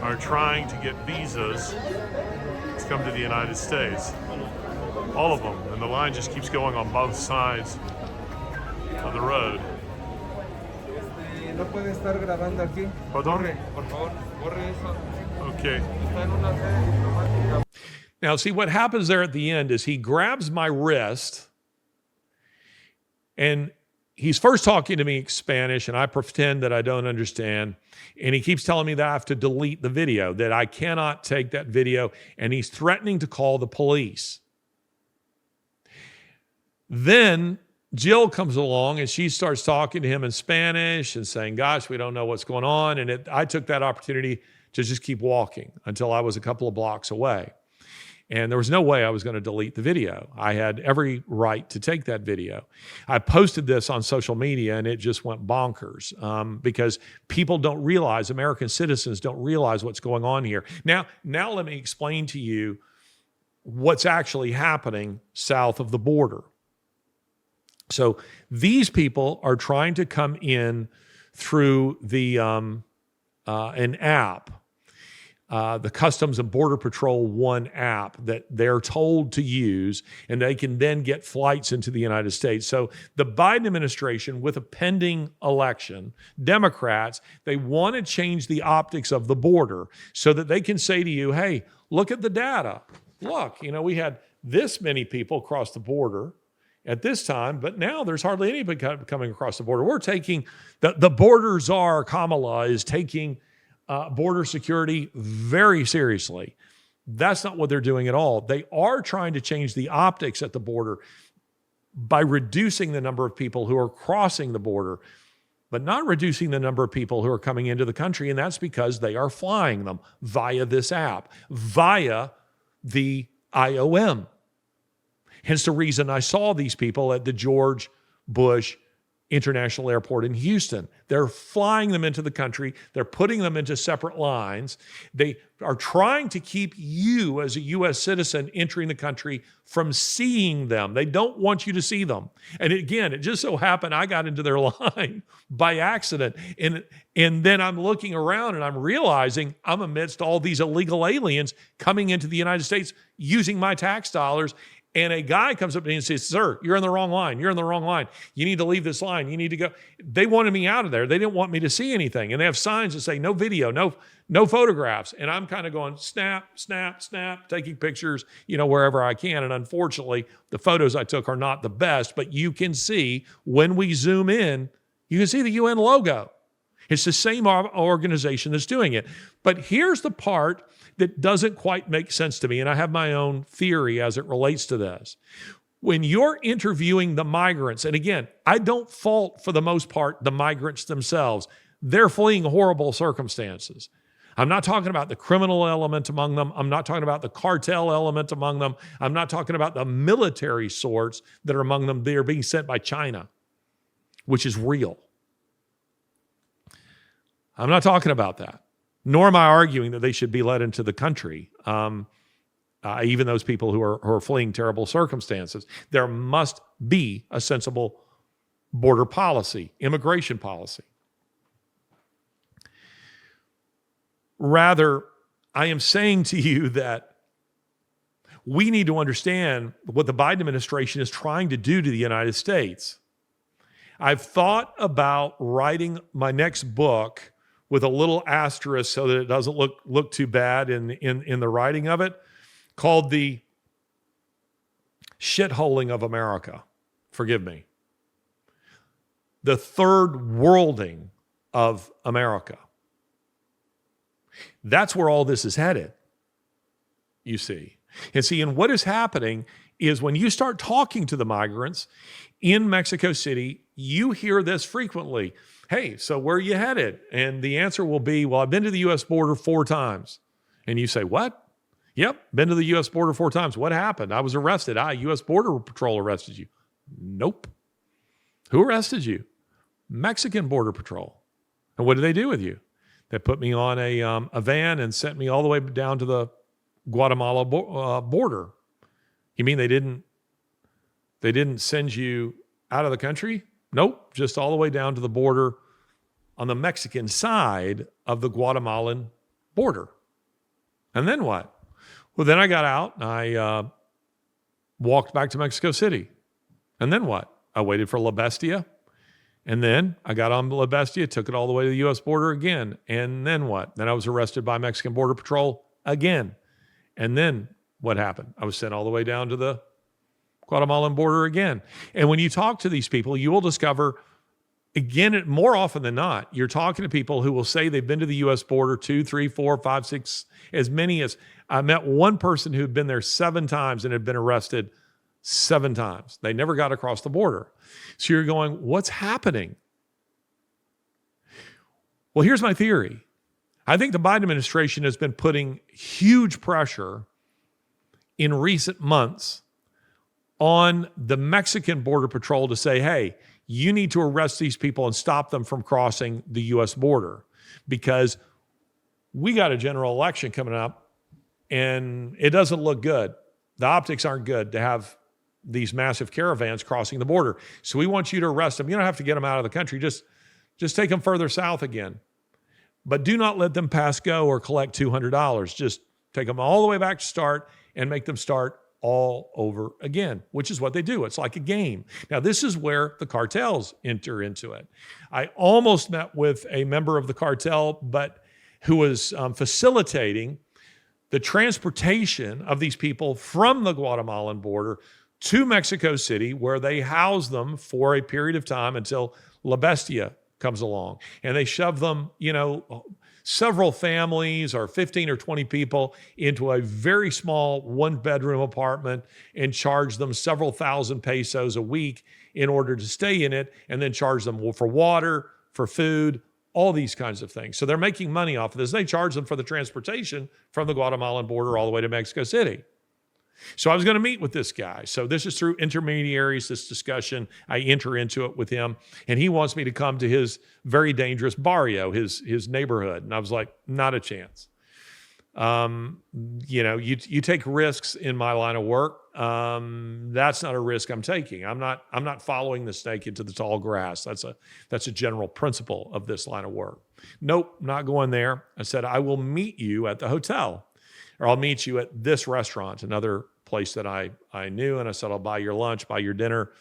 [SPEAKER 1] are trying to get visas to come to the United States. All of them. And the line just keeps going on both sides of the road. Okay. Now, see, what happens there at the end is he grabs my wrist and he's first talking to me in Spanish, and I pretend that I don't understand. And he keeps telling me that I have to delete the video, that I cannot take that video, and he's threatening to call the police. Then Jill comes along, and she starts talking to him in Spanish and saying, gosh, we don't know what's going on. And I took that opportunity to just keep walking until I was a couple of blocks away. And there was no way I was going to delete the video. I had every right to take that video. I posted this on social media, and it just went bonkers because people don't realize, American citizens don't realize what's going on here. Now let me explain to you what's actually happening south of the border. So these people are trying to come in through the an app. the Customs and Border Patrol One app that they're told to use, and they can then get flights into the United States. So the Biden administration, with a pending election, Democrats, they want to change the optics of the border so that they can say to you, hey, look at the data. Look, we had this many people cross the border at this time, but now there's hardly anybody coming across the border. We're taking, the border czar, Kamala, is taking border security very seriously. That's not what they're doing at all. They are trying to change the optics at the border by reducing the number of people who are crossing the border, but not reducing the number of people who are coming into the country. And that's because they are flying them via this app, via the IOM. Hence the reason I saw these people at the George Bush International Airport in Houston. They're flying them into the country. They're putting them into separate lines. They are trying to keep you as a U.S. citizen entering the country from seeing them. They don't want you to see them. And again, it just so happened I got into their line by accident. And then I'm looking around and I'm realizing I'm amidst all these illegal aliens coming into the United States using my tax dollars. And a guy comes up to me and says, sir, you're in the wrong line. You're in the wrong line. You need to leave this line. You need to go. They wanted me out of there. They didn't want me to see anything. And they have signs that say no video, no photographs. And I'm kind of going snap, snap, snap, taking pictures, wherever I can. And unfortunately, the photos I took are not the best, but you can see when we zoom in, you can see the UN logo. It's the same organization that's doing it. But here's the part that doesn't quite make sense to me, and I have my own theory as it relates to this. When you're interviewing the migrants, and again, I don't fault for the most part the migrants themselves. They're fleeing horrible circumstances. I'm not talking about the criminal element among them. I'm not talking about the cartel element among them. I'm not talking about the military sorts that are among them. They are being sent by China, which is real. I'm not talking about that. Nor am I arguing that they should be let into the country, even those people who are fleeing terrible circumstances. There must be a sensible border policy, immigration policy. Rather, I am saying to you that we need to understand what the Biden administration is trying to do to the United States. I've thought about writing my next book with a little asterisk so that it doesn't look too bad in the writing of it, called The Shitholing of America. Forgive me. The third worlding of America. That's where all this is headed, you see. And what is happening is when you start talking to the migrants in Mexico City, you hear this frequently. Hey, so where are you headed? And the answer will be, well, I've been to the U.S. border 4 times. And you say, what? Yep, been to the U.S. border 4 times. What happened? I was arrested. U.S. Border Patrol arrested you. Nope. Who arrested you? Mexican Border Patrol. And what did they do with you? They put me on a van and sent me all the way down to the Guatemala border. You mean they didn't send you out of the country? Nope, just all the way down to the border on the Mexican side of the Guatemalan border. And then what? Well, then I got out and I walked back to Mexico City. And then what? I waited for La Bestia. And then I got on La Bestia, took it all the way to the U.S. border again. And then what? Then I was arrested by Mexican Border Patrol again. And then what happened? I was sent all the way down to the Guatemalan border again. And when you talk to these people, you will discover, again, more often than not, you're talking to people who will say they've been to the U.S. border 2, 3, 4, 5, 6, as many as, I met one person who had been there 7 times and had been arrested 7 times. They never got across the border. So you're going, what's happening? Well, here's my theory. I think the Biden administration has been putting huge pressure in recent months on the Mexican Border Patrol to say, hey, you need to arrest these people and stop them from crossing the U.S. border because we got a general election coming up and it doesn't look good. The optics aren't good to have these massive caravans crossing the border. So we want you to arrest them. You don't have to get them out of the country. Just take them further south again. but do not let them pass go or collect $200. Just take them all the way back to start and make them start all over again, which is what they do. It's like a game. Now, this is where the cartels enter into it. I almost met with a member of the cartel, but who was facilitating the transportation of these people from the Guatemalan border to Mexico City, where they house them for a period of time until La Bestia comes along. And they shove them, several families or 15 or 20 people into a very small one-bedroom apartment and charge them several thousand pesos a week in order to stay in it, and then charge them for water, for food, all these kinds of things. So they're making money off of this. They charge them for the transportation from the Guatemalan border all the way to Mexico City. So I was going to meet with this guy. So this is through intermediaries, this discussion. I enter into it with him, and he wants me to come to his very dangerous barrio, his neighborhood. And I was like, not a chance. You take risks in my line of work. That's not a risk I'm taking. I'm not following the snake into the tall grass. That's a general principle of this line of work. Nope, not going there. I said, I will meet you at the hotel, or I'll meet you at this restaurant, another place that I knew. And I said, I'll buy your lunch, buy your dinner,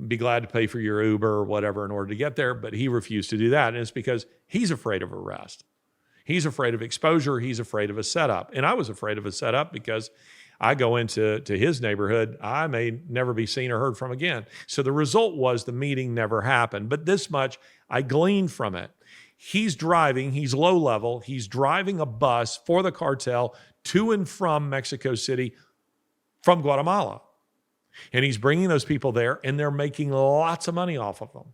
[SPEAKER 1] be glad to pay for your Uber or whatever in order to get there. But he refused to do that. And it's because he's afraid of arrest. He's afraid of exposure. He's afraid of a setup. And I was afraid of a setup because I go into his neighborhood, I may never be seen or heard from again. So the result was the meeting never happened. But this much I gleaned from it. He's driving, he's low level, he's driving a bus for the cartel to and from Mexico City from Guatemala. And he's bringing those people there, and they're making lots of money off of them.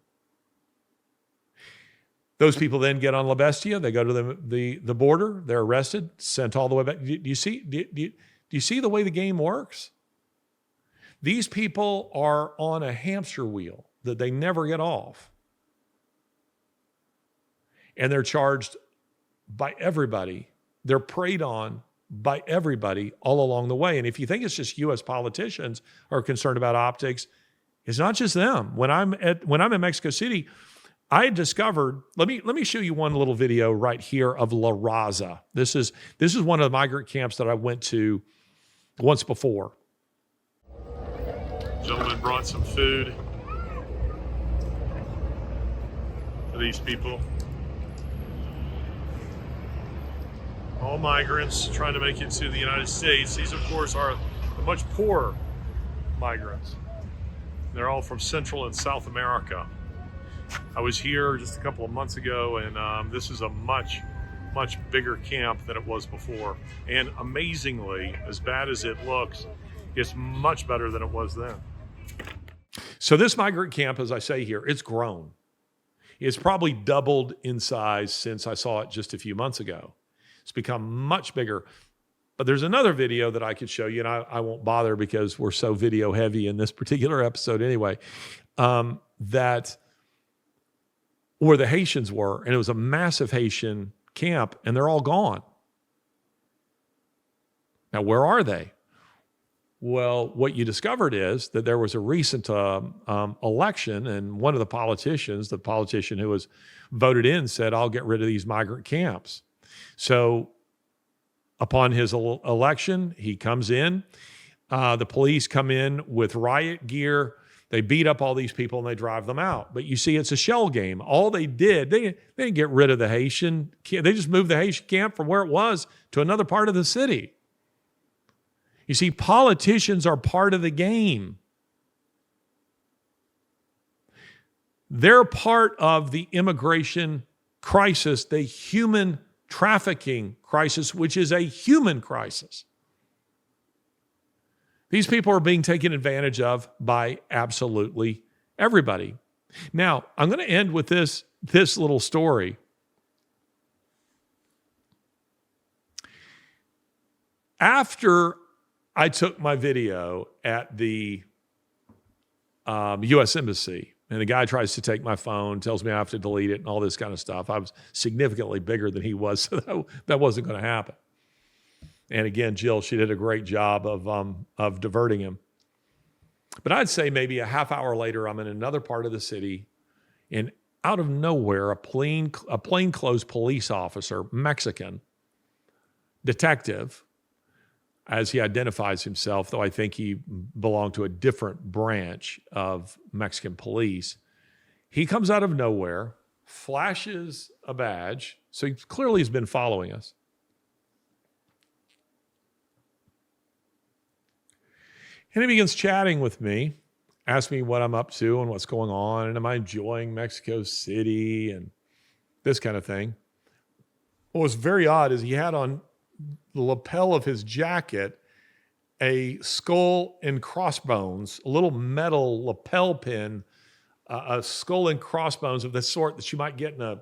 [SPEAKER 1] Those people then get on La Bestia, they go to the border, they're arrested, sent all the way back. Do you see the way the game works? These people are on a hamster wheel that they never get off. And they're charged by everybody. They're preyed on by everybody all along the way. And if you think it's just U.S. politicians are concerned about optics, it's not just them. When I'm in Mexico City, I discovered, let me show you one little video right here of La Raza. This is one of the migrant camps that I went to once before. Gentleman brought some food for these people. All migrants trying to make it to the United States. These, of course, are the much poorer migrants. They're all from Central and South America. I was here just a couple of months ago, and this is a much bigger camp than it was before. And amazingly, as bad as it looks, it's much better than it was then. So this migrant camp, as I say here, it's grown. It's probably doubled in size since I saw it just a few months ago. It's become much bigger. But there's another video that I could show you, and I won't bother because we're so video heavy in this particular episode anyway, that where the Haitians were, and it was a massive Haitian camp, and they're all gone. Now, where are they? Well, what you discovered is that there was a recent election, and one of the politicians, the politician who was voted in, said, I'll get rid of these migrant camps. So upon his election, he comes in. The police come in with riot gear. They beat up all these people and they drive them out. But you see, it's a shell game. All they did, they didn't get rid of the Haitian camp. They just moved the Haitian camp from where it was to another part of the city. You see, politicians are part of the game. They're part of the immigration crisis, the human trafficking crisis, which is a human crisis. These people are being taken advantage of by absolutely everybody. Now, I'm going to end with this little story. After I took my video at the U.S. Embassy, and the guy tries to take my phone, tells me I have to delete it and all this kind of stuff. I was significantly bigger than he was, so that wasn't going to happen. And again, Jill, she did a great job of diverting him. But I'd say maybe a half hour later, I'm in another part of the city, and out of nowhere, a plainclothes police officer, Mexican, detective, as he identifies himself, though I think he belonged to a different branch of Mexican police. He comes out of nowhere, flashes a badge, so he clearly has been following us. And he begins chatting with me, asks me what I'm up to and what's going on, and am I enjoying Mexico City and this kind of thing. What was very odd is he had on the lapel of his jacket a skull and crossbones, a little metal lapel pin, a skull and crossbones of the sort that you might get in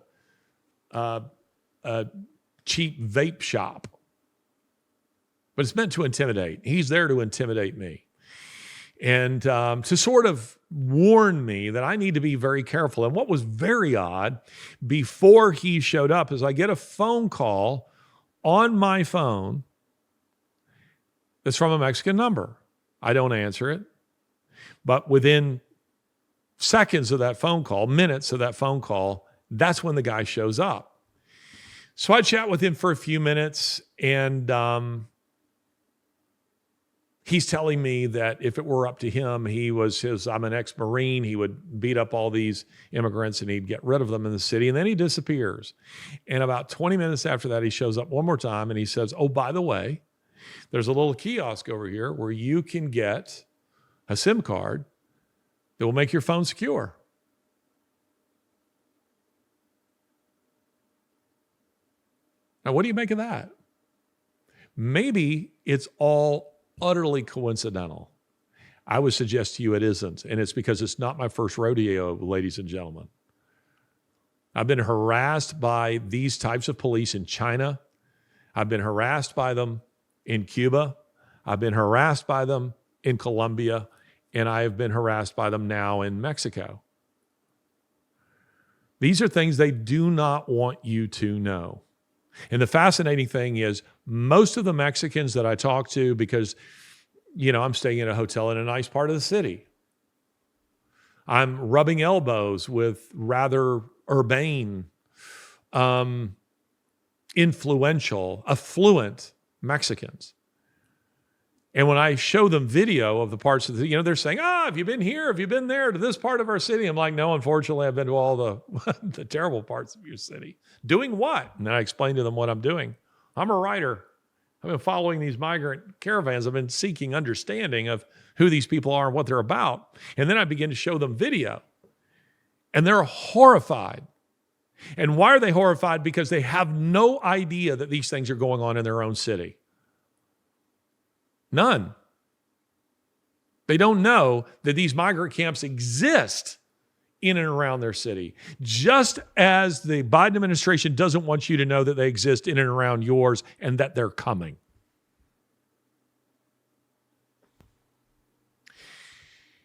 [SPEAKER 1] a cheap vape shop. But it's meant to intimidate. He's there to intimidate me. And to sort of warn me that I need to be very careful. And what was very odd, before he showed up, is I get a phone call on my phone that's from a Mexican number. I don't answer it. But within seconds of that phone call, minutes of that phone call, that's when the guy shows up. So I chat with him for a few minutes, and he's telling me that if it were up to him, I'm an ex-Marine, he would beat up all these immigrants and he'd get rid of them in the city, and then he disappears. And about 20 minutes after that, he shows up one more time and he says, oh, by the way, there's a little kiosk over here where you can get a SIM card that will make your phone secure. Now, what do you make of that? Maybe it's all utterly coincidental. I would suggest to you it isn't, and it's because it's not my first rodeo, ladies and gentlemen. I've been harassed by these types of police in China. I've been harassed by them in Cuba. I've been harassed by them in Colombia, and I have been harassed by them now in Mexico. These are things they do not want you to know. And the fascinating thing is, most of the Mexicans that I talk to, because, I'm staying in a hotel in a nice part of the city, I'm rubbing elbows with rather urbane, influential, affluent Mexicans. And when I show them video of the parts of the, they're saying, have you been here? Have you been there to this part of our city? I'm like, no, unfortunately, I've been to all the terrible parts of your city. Doing what? And I explain to them what I'm doing. I'm a writer. I've been following these migrant caravans. I've been seeking understanding of who these people are and what they're about. And then I begin to show them video. And they're horrified. And why are they horrified? Because they have no idea that these things are going on in their own city. None. They don't know that these migrant camps exist in and around their city. Just as the Biden administration doesn't want you to know that they exist in and around yours and that they're coming.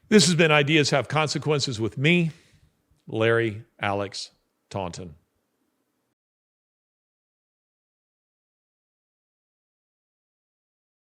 [SPEAKER 1] This has been Ideas Have Consequences with me, Larry Alex Taunton.